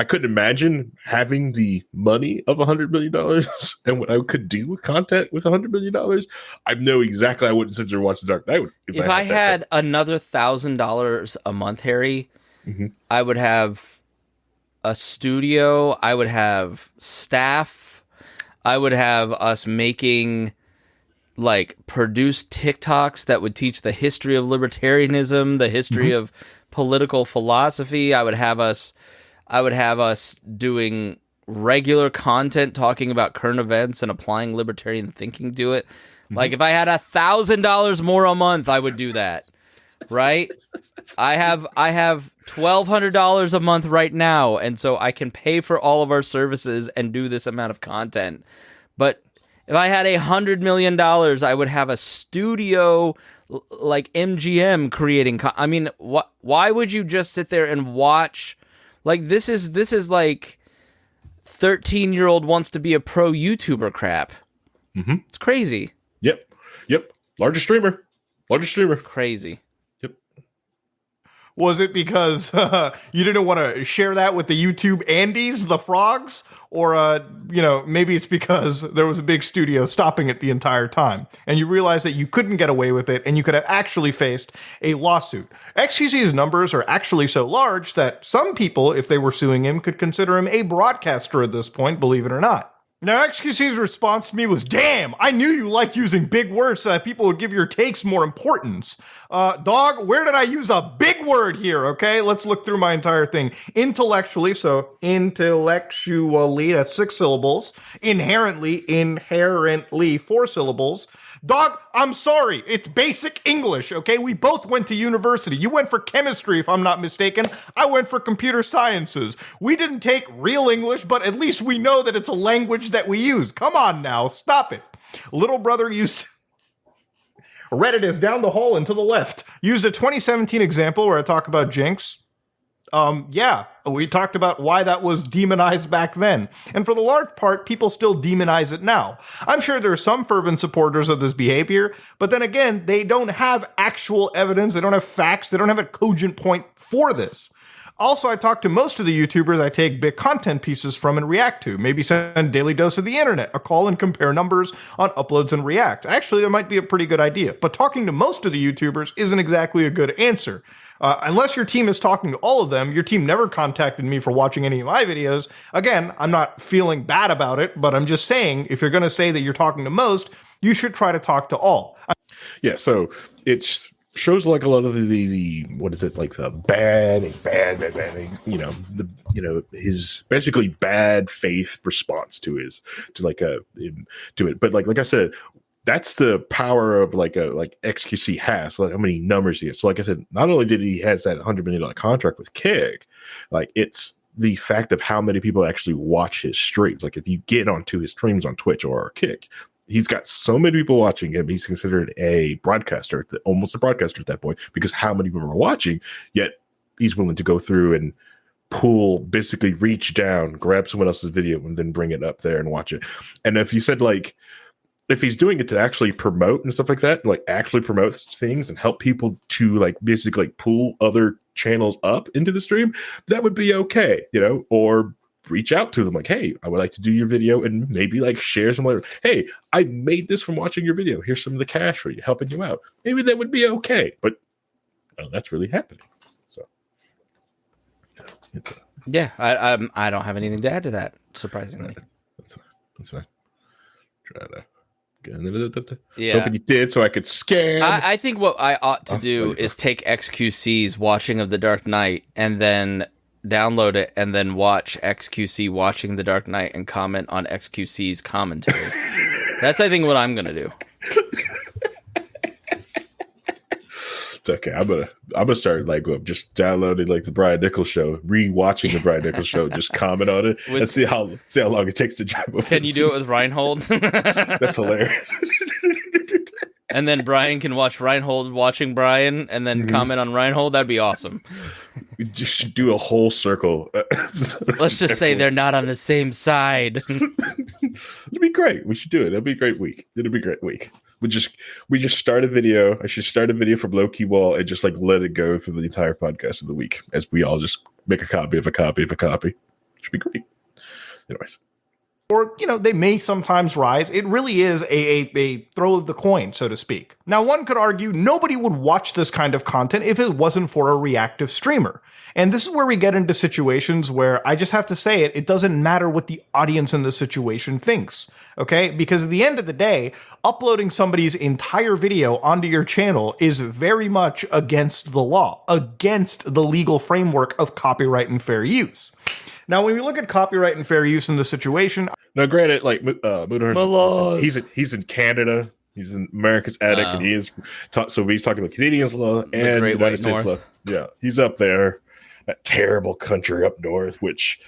I couldn't imagine having the money of $100 million and what I could do with content with $100 million. I know exactly I wouldn't sit there and watch The Dark Knight. If I had another $1,000 a month, Harry, I would have a studio. I would have staff. I would have us making produced TikToks that would teach the history of libertarianism, the history of political philosophy. I would have us doing regular content talking about current events and applying libertarian thinking to it. If I had $1,000 more a month, I would do that. Right? I have $1,200 a month right now, and so I can pay for all of our services and do this amount of content. But if I had $100 million, I would have a studio like MGM creating. Why would you just sit there and watch? This is like 13-year-old wants to be a pro YouTuber crap. It's crazy. Yep. Largest streamer. Crazy. Yep. Was it because you didn't want to share that with the YouTube Andes, the frogs? Or, maybe it's because there was a big studio stopping it the entire time, and you realized that you couldn't get away with it, and you could have actually faced a lawsuit. XqC's numbers are actually so large that some people, if they were suing him, could consider him a broadcaster at this point, believe it or not. Now, XqC's response to me was, "Damn, I knew you liked using big words so that people would give your takes more importance." Dog, where did I use a big word here? Okay, let's look through my entire thing. Intellectually, so intellectually, that's 6 syllables. Inherently, 4 syllables. Dog, I'm sorry, it's basic English, okay? We both went to university. You went for chemistry, if I'm not mistaken. I went for computer sciences. We didn't take real English, but at least we know that it's a language that we use. Come on now, stop it. Little brother used... Reddit is down the hall and to the left. Used a 2017 example where I talk about Jinx. Yeah, we talked about why that was demonized back then. And for the large part, people still demonize it now. I'm sure there are some fervent supporters of this behavior, but then again, they don't have actual evidence, they don't have facts, they don't have a cogent point for this. Also, I talk to most of the YouTubers I take big content pieces from and react to. Maybe send Daily Dose of the Internet a call and compare numbers on uploads and react. Actually, that might be a pretty good idea. But talking to most of the YouTubers isn't exactly a good answer. Unless your team is talking to all of them, your team never contacted me for watching any of my videos. Again, I'm not feeling bad about it, but I'm just saying, if you're going to say that you're talking to most, you should try to talk to all. Yeah, so it shows like a lot of the what is it, like the bad, his basically bad faith response to it. But like I said, that's the power of like XqC has, like how many numbers he has. So like I said, not only did he has that $100 million contract with Kick, like it's the fact of how many people actually watch his streams. Like if you get onto his streams on Twitch or Kick, he's got so many people watching him. He's considered a broadcaster, almost a broadcaster at that point, because how many people are watching, yet he's willing to go through and basically reach down, grab someone else's video and then bring it up there and watch it. And if you said like, if he's doing it to actually promote and stuff like that, like actually promote things and help people to like basically like pull other channels up into the stream, that would be okay, or reach out to them like, hey, I would like to do your video and maybe like share some like, hey, I made this from watching your video. Here's some of the cash for you, helping you out. Maybe that would be okay, but that's really happening. So yeah, I don't have anything to add to that, surprisingly. That's fine. Try to. Yeah. Hoping you did so I could scan. I think what I ought to do is take XqC's watching of The Dark Knight and then download it and then watch XqC watching The Dark Knight and comment on XqC's commentary. That's, I think, what I'm going to do. It's okay. I'm gonna start like just downloading like the Brian Nichols show, rewatching the Brian Nichols show, just comment on it and see how long it takes to drive over. Can you do it with Reinhold? That's hilarious. And then Brian can watch Reinhold watching Brian and then comment on Reinhold. That'd be awesome. We just do a whole circle. Let's just say they're not on the same side. It'd be great. We should do it. It'll be a great week. It'll be a great week. We just start a video. I should start a video from Low Key Wall and just like let it go for the entire podcast of the week as we all just make a copy of a copy of a copy. Should be great. Anyways. Or, they may sometimes rise. It really is a throw of the coin, so to speak. Now, one could argue nobody would watch this kind of content if it wasn't for a reactive streamer. And this is where we get into situations where I just have to say it doesn't matter what the audience in the situation thinks, okay? Because at the end of the day, uploading somebody's entire video onto your channel is very much against the law, against the legal framework of copyright and fair use. Now, when we look at copyright and fair use in this situation... Now, granted, like, Mutahar, he's in Canada. He's in America's attic, and he is... So he's talking about Canadian law and the United States law. Yeah, he's up there, that terrible country up north, which,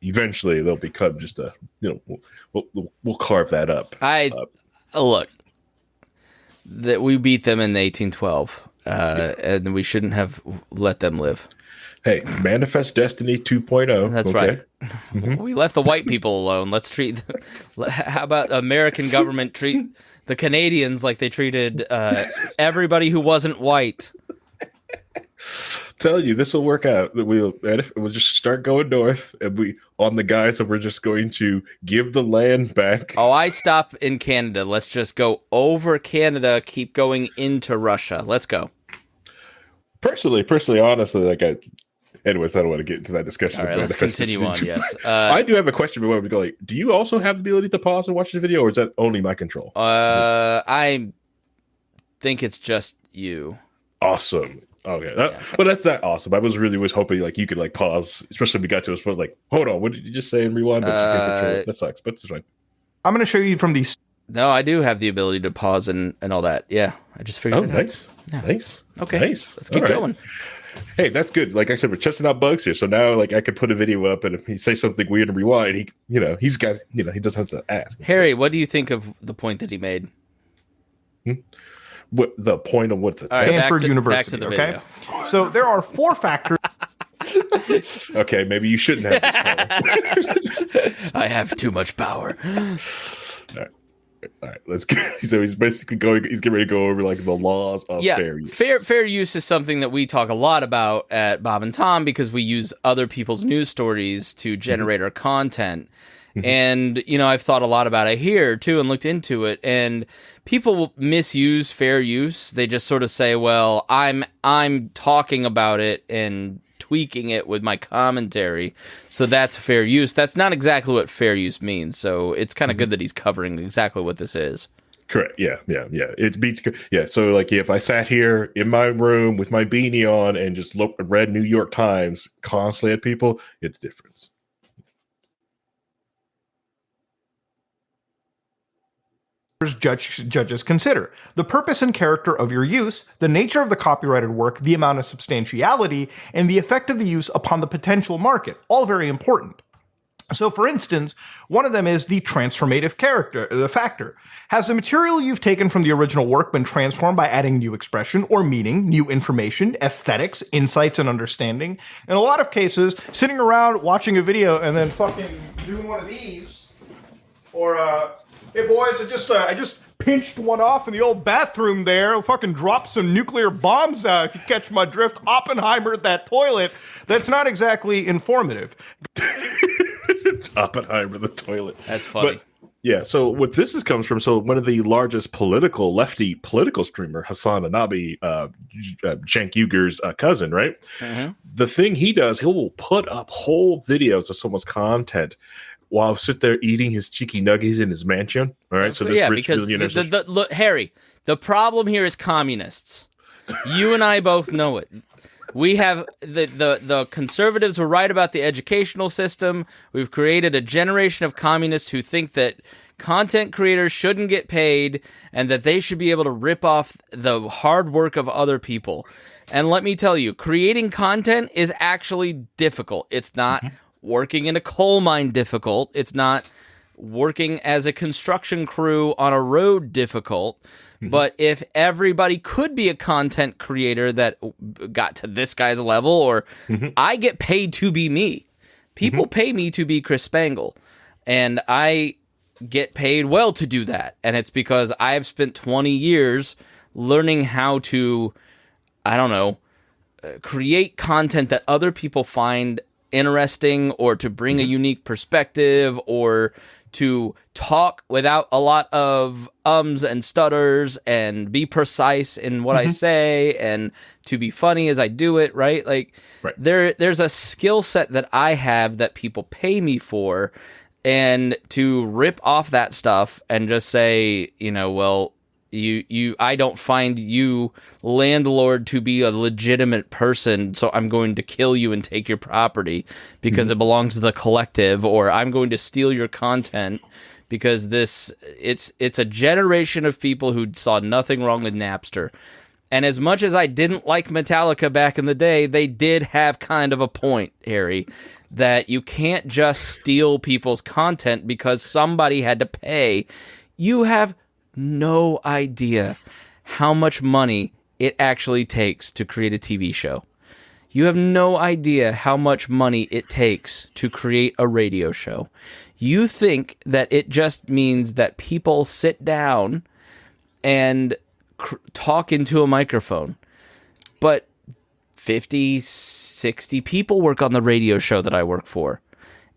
eventually they'll become just a... we'll carve that up. Look, that we beat them in 1812, and we shouldn't have let them live. Hey, Manifest Destiny 2.0. That's right. Mm-hmm. We left the white people alone. Let's treat... How about American government treat the Canadians like they treated everybody who wasn't white? Tell you, this will work out. We'll just start going north, and on the guise of we're just going to give the land back. Oh, I stop in Canada. Let's just go over Canada, keep going into Russia. Let's go. Personally, honestly, anyways, I don't want to get into that discussion. All right, let's continue on, yes. I do have a question before we go. Do you also have the ability to pause and watch the video, or is that only my control? I think it's just you. Awesome. Okay. But that's not awesome. I was hoping like you could pause, especially if we got to a spot like, hold on, what did you just say and rewind? But you can't control it. That sucks, but it's fine. I'm going to show you from these. No, I do have the ability to pause and all that. Yeah, I just figured it out. Nice. Yeah. Nice. Okay. Nice. Let's keep going. Hey, that's good. Like I said, we're testing out bugs here. So now I could put a video up, and if he says something weird and rewind, he doesn't have to ask. Harry, what do you think of the point that he made? what the point of what the All right, Stanford University. back to the okay, video. so there are 4 factors. Okay, maybe you shouldn't have this power. I have too much power. All right, let's go. So he's basically he's getting ready to go over like the laws of fair use. Fair use is something that we talk a lot about at Bob and Tom because we use other people's news stories to generate our content. And, I've thought a lot about it here too and looked into it, and people misuse fair use. They just sort of say, well, I'm talking about it and tweaking it with my commentary, so that's fair use. That's not exactly what fair use means, so it's kind of good that he's covering exactly what this is. Correct. Yeah. So like, if I sat here in my room with my beanie on and just read New York Times constantly at people, it's different. Judges consider the purpose and character of your use, the nature of the copyrighted work, the amount of substantiality, and the effect of the use upon the potential market. All very important. So, for instance, one of them is the transformative factor. Has the material you've taken from the original work been transformed by adding new expression or meaning, new information, aesthetics, insights, and understanding? In a lot of cases, sitting around watching a video and then fucking doing one of these, or hey boys, I just pinched one off in the old bathroom there. I'll fucking drop some nuclear bombs if you catch my drift. Oppenheimer that toilet. That's not exactly informative. Oppenheimer the toilet. That's funny. But, yeah, so what this comes from, so one of the largest lefty political streamer, Hassan Anabi, Cenk Uyghur's cousin, right? Mm-hmm. The thing he does, he will put up whole videos of someone's content while sit there eating his cheeky nuggies in his mansion. All right, so this rich billionaire. Look, Harry, the problem here is communists. You and I both know it. We have the conservatives were right about the educational system. We've created a generation of communists who think that content creators shouldn't get paid and that they should be able to rip off the hard work of other people. And let me tell you, creating content is actually difficult. It's not working in a coal mine difficult. It's not working as a construction crew on a road difficult. But if everybody could be a content creator that got to this guy's level, or I get paid to be me. People pay me to be Chris Spangle, and I get paid well to do that. And it's because I have spent 20 years learning how to, create content that other people find interesting, or to bring a unique perspective, or to talk without a lot of ums and stutters, and be precise in what I say, and to be funny as I do it, right? Like, there's a skill set that I have that people pay me for, and to rip off that stuff and just say, I don't find you, landlord, to be a legitimate person, so I'm going to kill you and take your property because it belongs to the collective, or I'm going to steal your content because it's a generation of people who saw nothing wrong with Napster. And as much as I didn't like Metallica back in the day, they did have kind of a point, Harry, that you can't just steal people's content because somebody had to pay. You have no idea how much money it actually takes to create a TV show. You have no idea how much money it takes to create a radio show. You think that it just means that people sit down and talk into a microphone. But 50, 60 people work on the radio show that I work for.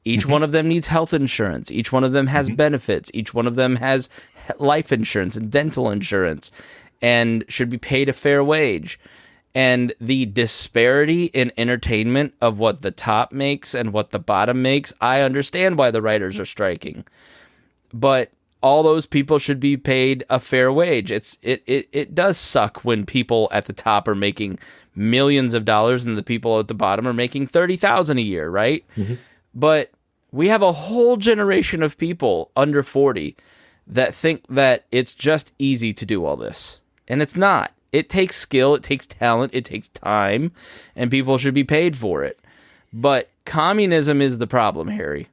Each one of them needs health insurance. Each one of them has benefits. Each one of them has life insurance and dental insurance and should be paid a fair wage. And the disparity in entertainment of what the top makes and what the bottom makes, I understand why the writers are striking. But all those people should be paid a fair wage. It does suck when people at the top are making millions of dollars and the people at the bottom are making $30,000 a year, right? But we have a whole generation of people under 40 that think that it's just easy to do all this. And it's not. It takes skill, it takes talent, it takes time, and people should be paid for it. But communism is the problem, Harry.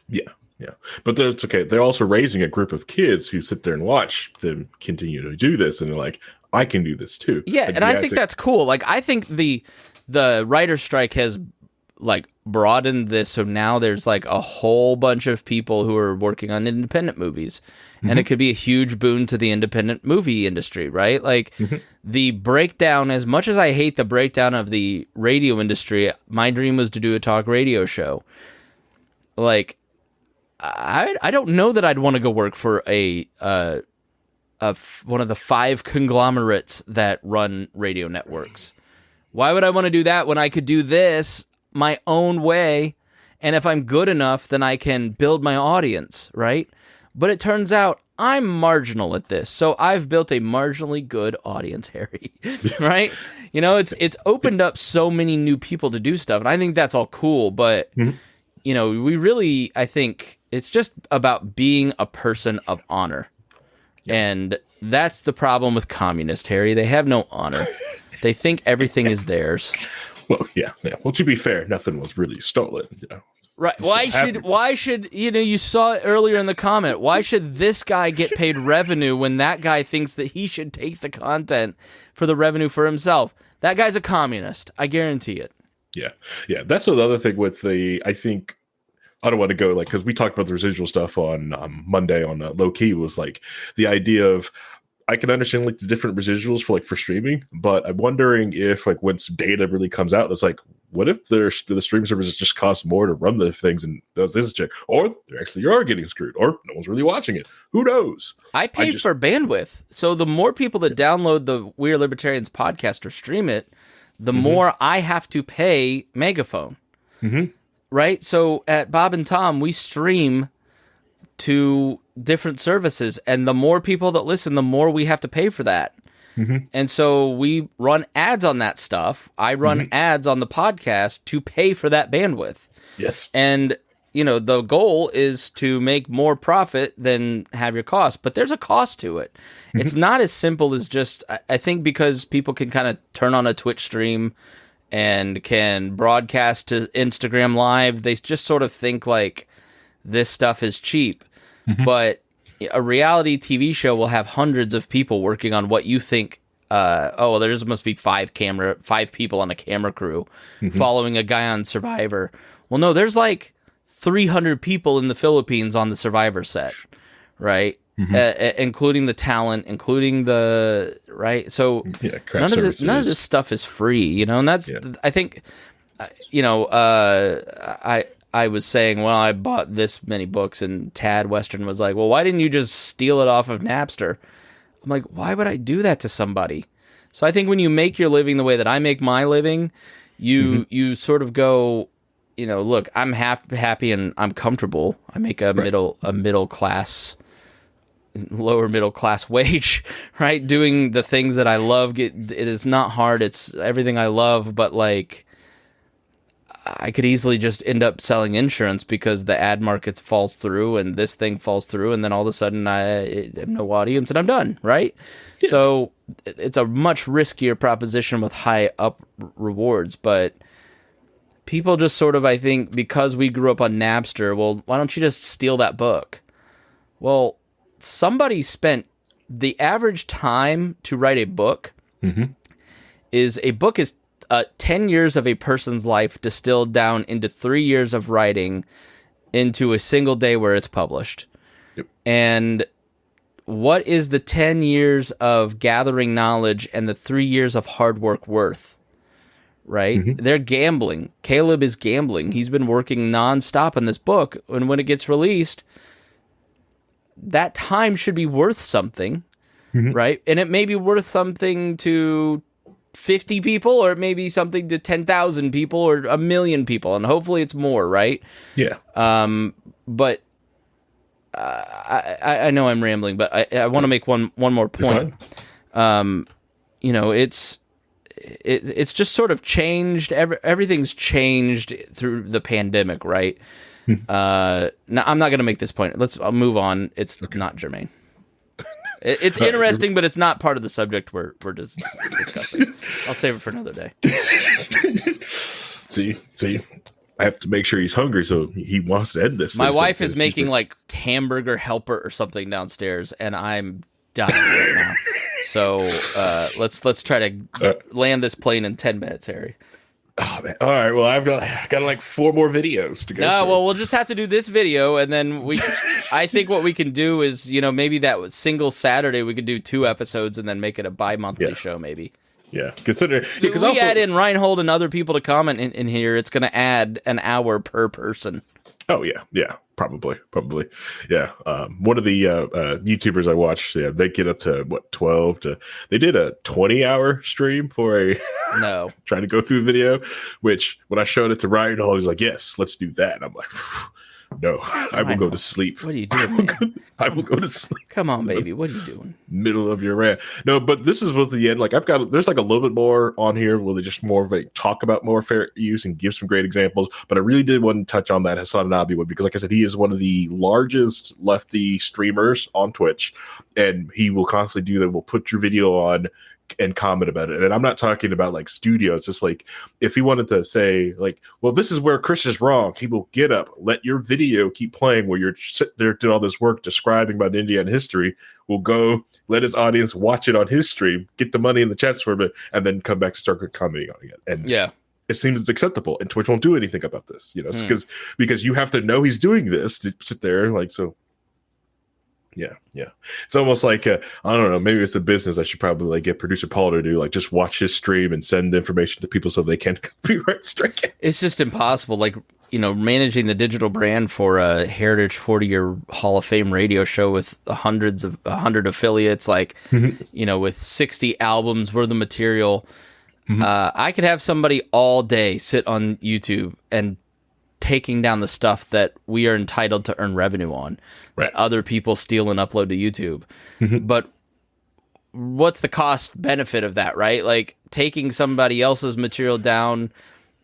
Yeah. Yeah, but it's okay. They're also raising a group of kids who sit there and watch them continue to do this, and they're like, I can do this too. Yeah, like, and I think that's cool. Like, I think the writer's strike has like broadened this, so now there's like a whole bunch of people who are working on independent movies, and it could be a huge boon to the independent movie industry, right? Like the breakdown, as much as I hate the breakdown of the radio industry, my dream was to do a talk radio show. Like, I don't know that I'd want to go work for one of the 5 conglomerates that run radio networks. Why would I want to do that when I could do this my own way? And if I'm good enough, then I can build my audience, right? But it turns out I'm marginal at this. So I've built a marginally good audience, Harry, right? You know, it's opened up so many new people to do stuff. And I think that's all cool. But, you know, I think it's just about being a person of honor. And that's the problem with communists, Harry. They have no honor. They think everything is theirs. Well, yeah. Well, to be fair, nothing was really stolen, you know. Right. Why should, you know, you saw it earlier in the comment, why should this guy get paid revenue when that guy thinks that he should take the content for the revenue for himself? That guy's a communist. I guarantee it. Yeah. Yeah. That's another thing with I think, I don't want to go like, because we talked about the residual stuff on Monday on Low Key, was like the idea of, I can understand like the different residuals for streaming, but I'm wondering if like once data really comes out, it's like, what if the streaming services just cost more to run the things and does this check, or they actually are getting screwed, or no one's really watching it? Who knows? I paid for bandwidth, so the more people that download the We Are Libertarians podcast or stream it, the more I have to pay Megaphone. Right? So at Bob and Tom, we stream to different services, and the more people that listen, the more we have to pay for that. And so we run ads on that stuff. I run ads on the podcast to pay for that bandwidth. Yes. And, you know, the goal is to make more profit than have your cost, but there's a cost to it. It's not as simple as just, I think because people can kind of turn on a Twitch stream and can broadcast to Instagram Live, they just sort of think like this stuff is cheap. But a reality TV show will have hundreds of people working on what you think, well, there just must be 5 people on a camera crew following a guy on Survivor. Well, no, there's like 300 people in the Philippines on the Survivor set, right? Including the talent, including the, right? So none of this stuff is free, you know, and that's, I think, you know, I was saying, well, I bought this many books, and Tad Western was like, well, why didn't you just steal it off of Napster? I'm like, why would I do that to somebody? So I think when you make your living the way that I make my living, you sort of go, you know, look, I'm happy and I'm comfortable. I make a middle class, lower middle class wage, right? Doing the things that I love. It is not hard. It's everything I love, but like, I could easily just end up selling insurance because the ad market falls through and this thing falls through, and then all of a sudden I have no audience and I'm done, right? Yeah. So it's a much riskier proposition with high up rewards, but people just sort of, I think, because we grew up on Napster, well, why don't you just steal that book? Well, somebody spent the average time to write a book is 10 years of a person's life distilled down into 3 years of writing into a single day where it's published. And what is the 10 years of gathering knowledge and the 3 years of hard work worth? Right? They're gambling. Caleb is gambling. He's been working nonstop on this book, and when it gets released, that time should be worth something, right? And it may be worth something to 50 people, or maybe something to 10,000 people or 1 million people, and hopefully it's more, right? Yeah. But I know I'm rambling, but I want to make one more point. You know, it's just sort of changed. Everything's changed through the pandemic, right? Now I'm not going to make this point. I'll move on. It's not germane. It's interesting, but it's not part of the subject we're discussing. I'll save it for another day. See, I have to make sure he's hungry, so he wants to end this. My wife is making like hamburger helper or something downstairs, and I'm dying right now. So let's try to land this plane in 10 minutes, Harry. Oh man! All right. Well, I've got like 4 more videos to go. No, through. well, we'll just have to do this video, and then I think what we can do is, maybe that single Saturday we could do 2 episodes, and then make it a bi-monthly show, maybe. Yeah, consider because we add in Reinhold and other people to comment in here. It's going to add an hour per person. Oh yeah, probably, yeah. One of the YouTubers I watched, they get up to 12 to. They did a 20-hour stream for a trying to go through a video. Which when I showed it to Ryan, he was like, "Yes, let's do that." And I'm like, "No, I will go to sleep." What are you doing? I will go to sleep. Come on, baby. What are you doing? Middle of your rant. No, but this is with the end. Like there's like a little bit more on here where they just more of a talk about more fair use and give some great examples. But I really did want to touch on that Hassan Nabi one because, like I said, he is one of the largest lefty streamers on Twitch, and he will constantly do that. Will put your video on and comment about it. And I'm not talking about like studios, just like if he wanted to say like, well, this is where Chris is wrong, he will get up, let your video keep playing where you're sitting there doing all this work describing about Indiana history, will go let his audience watch it on his stream, get the money in the chats for it, and then come back to start commenting on it. And it seems it's acceptable, and Twitch won't do anything about this, because you have to know he's doing this to sit there like so. Yeah. It's almost like I don't know. Maybe it's a business. I should probably like get producer Paul to do like just watch his stream and send the information to people so they can copyright strike it. It's just impossible. Like managing the digital brand for a Heritage 40-year Hall of Fame radio show with 100 affiliates, like with 60 albums worth of material. I could have somebody all day sit on YouTube and taking down the stuff that we are entitled to earn revenue on, that other people steal and upload to YouTube. But what's the cost benefit of that, right? Like taking somebody else's material down,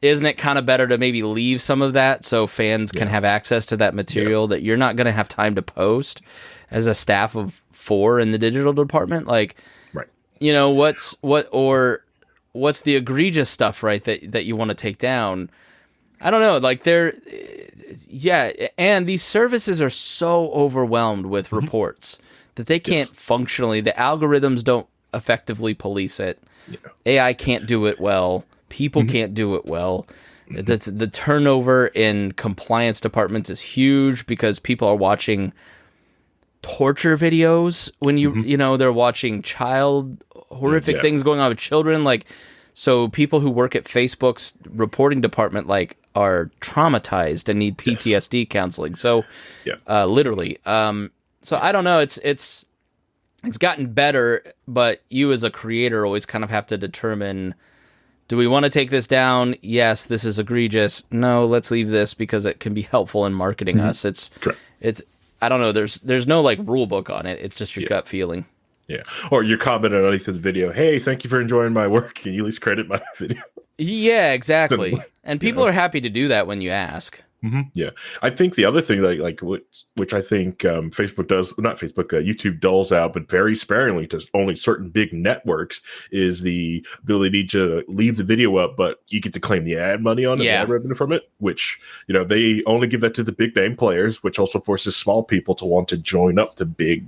isn't it kind of better to maybe leave some of that so fans can have access to that material that you're not going to have time to post as a staff of 4 in the digital department? Like, what's the egregious stuff, right, that you want to take down? I don't know, like and these services are so overwhelmed with reports that they can't functionally, the algorithms don't effectively police it. AI can't do it well. People can't do it well. The turnover in compliance departments is huge because people are watching torture videos when they're watching horrific things going on with children. Like, so people who work at Facebook's reporting department, like, are traumatized and need PTSD counseling. So, literally. So I don't know. It's gotten better, but you as a creator always kind of have to determine: do we want to take this down? Yes, this is egregious. No, let's leave this because it can be helpful in marketing us. It's I don't know. There's no like rule book on it. It's just your gut feeling. Yeah. Or you comment underneath the video, hey, thank you for enjoying my work. Can you at least credit my video? Yeah, exactly. And people are happy to do that when you ask. Yeah. I think the other thing which I think Facebook does, not Facebook, YouTube doles out, but very sparingly to only certain big networks, is the ability to leave the video up, but you get to claim the ad money on it, the ad revenue from it, which, they only give that to the big name players, which also forces small people to want to join up to big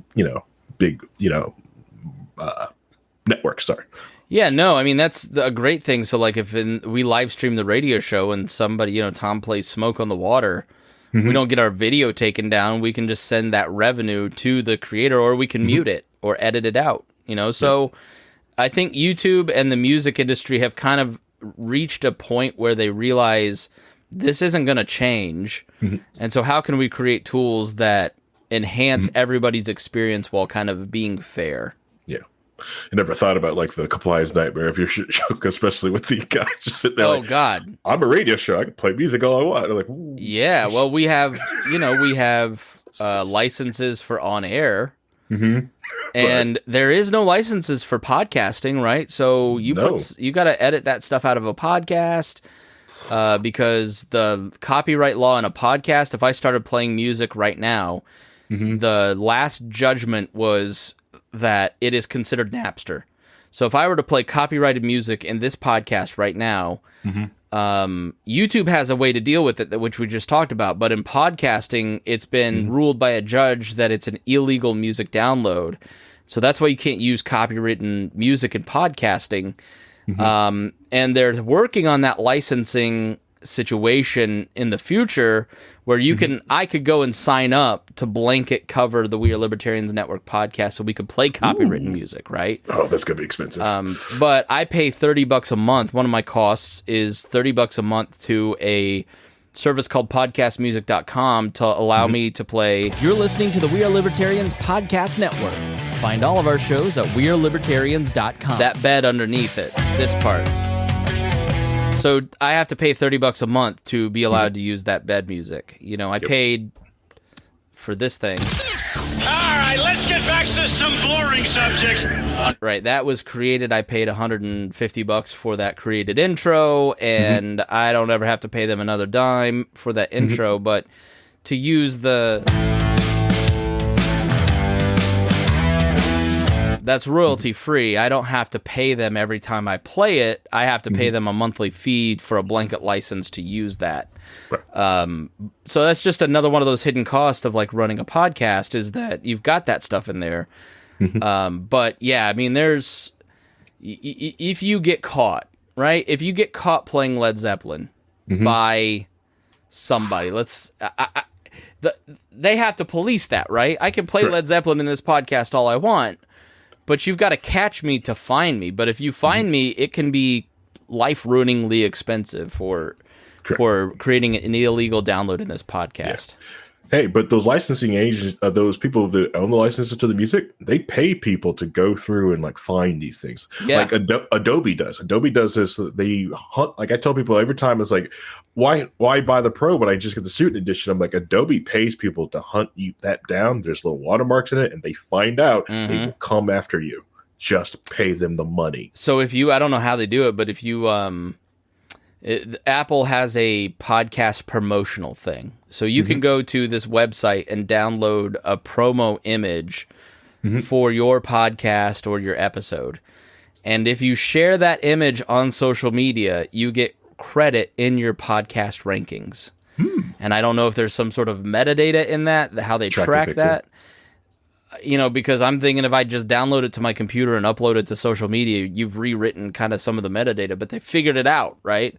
networks. Sorry. Yeah, no, I mean, that's a great thing. So, like, if we live stream the radio show and somebody, Tom plays Smoke on the Water, we don't get our video taken down, we can just send that revenue to the creator, or we can mute it or edit it out, So I think YouTube and the music industry have kind of reached a point where they realize this isn't going to change. And so how can we create tools that enhance everybody's experience while kind of being fair? I never thought about like the compliance nightmare of your show, especially with the guy just sitting there. Oh God, I'm a radio show. I can play music all I want. I'm like, ooh. Yeah. Well, we have licenses for on air, and there is no licenses for podcasting, right? So you got to edit that stuff out of a podcast because the copyright law in a podcast. If I started playing music right now, the last judgment was that it is considered Napster. So if I were to play copyrighted music in this podcast right now, YouTube has a way to deal with it, which we just talked about. But in podcasting, it's been ruled by a judge that it's an illegal music download. So that's why you can't use copywritten music in podcasting. And they're working on that licensing situation in the future where you I could go and sign up to blanket cover the We Are Libertarians Network podcast so we could play copywritten music, right? Oh, that's gonna be expensive. But I pay $30 a month. One of my costs is $30 a month to a service called podcastmusic.com to allow me to play. You're listening to the We Are Libertarians Podcast Network. Find all of our shows at wearelibertarians.com. That bed underneath it, this part. So I have to pay $30 a month to be allowed to use that bed music. You know, I paid for this thing. All right, let's get back to some boring subjects. Right, that was created. I paid $150 for that created intro, and I don't ever have to pay them another dime for that intro. But to use that's royalty free. I don't have to pay them every time I play it. I have to pay them a monthly fee for a blanket license to use that. Right. So that's just another one of those hidden costs of like running a podcast, is that you've got that stuff in there. But yeah, I mean, there's if you get caught, right? If you get caught playing Led Zeppelin by somebody, they have to police that, right? I can play Led Zeppelin in this podcast all I want, but you've got to catch me to find me. But if you find me, it can be life-ruiningly expensive for creating an illegal download in this podcast. Yeah. Hey, but those licensing agents, those people that own the licenses to the music, they pay people to go through and like find these things. Yeah. Like Adobe does. Adobe does this. They hunt. Like I tell people every time, it's like, why buy the Pro when I just get the Student Edition? I'm like, Adobe pays people to hunt you that down. There's little watermarks in it, and they find out. They will come after you. Just pay them the money. So if you, I don't know how they do it, but if you Apple has a podcast promotional thing. So you can go to this website and download a promo image for your podcast or your episode. And if you share that image on social media, you get credit in your podcast rankings. And I don't know if there's some sort of metadata in that, how they track that. You know, because I'm thinking if I just download it to my computer and upload it to social media, you've rewritten kind of some of the metadata, but they figured it out, right?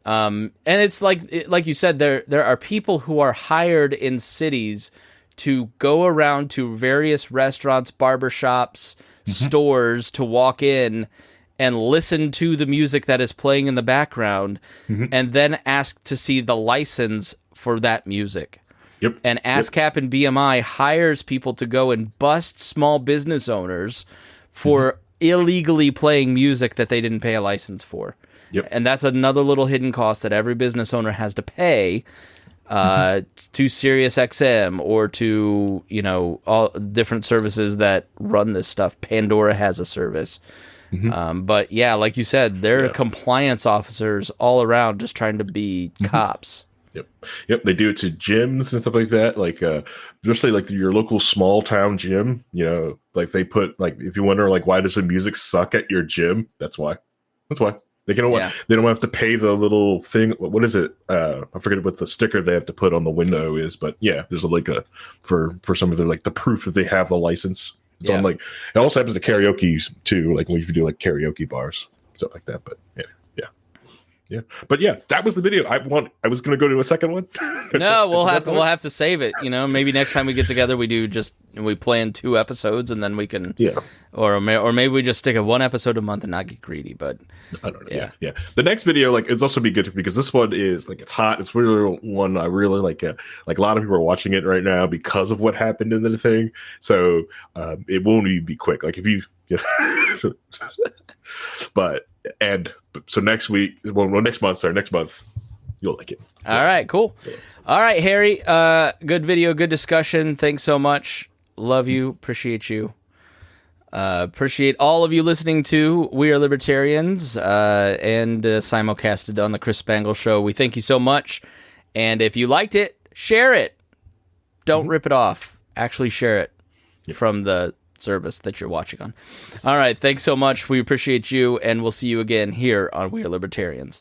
And it's like you said, there are people who are hired in cities to go around to various restaurants, barbershops, stores to walk in and listen to the music that is playing in the background and then ask to see the license for that music. Yep. And ASCAP and BMI hires people to go and bust small business owners for illegally playing music that they didn't pay a license for. Yep. And that's another little hidden cost that every business owner has to pay to SiriusXM or to, you know, all different services that run this stuff. Pandora has a service. But yeah, like you said, there are compliance officers all around just trying to be cops. Yep. They do it to gyms and stuff like that. Like, especially like your local small town gym, you know, like they put, like, if you wonder, like, why does the music suck at your gym? That's why. They don't have to pay the little thing. What is it? I forget what the sticker they have to put on the window is, but yeah, there's for some of the, like, the proof that they have the license. It's on, like, it also happens to karaoke too, like when you do like karaoke bars, stuff like that. But yeah. But yeah, that was the video. I was going to go to a second one. No, we'll have to save it. You know, maybe next time we get together, we plan 2 episodes, and then we can. Yeah. Or maybe we just stick at 1 episode a month and not get greedy. But I don't know. Yeah. The next video, like, it's also be good because this one is like, it's hot. It's really one I really like. Like a lot of people are watching it right now because of what happened in the thing. So it won't even be quick. Like if you. So next month, you'll like it. All right, cool. All right, Harry, good video, good discussion. Thanks so much. Love you. Appreciate you. Appreciate all of you listening to We Are Libertarians and simulcasted on the Chris Spangle Show. We thank you so much. And if you liked it, share it. Don't rip it off. Actually share it from the service that you're watching on. All right, thanks so much. We appreciate you, and we'll see you again here on We Are Libertarians.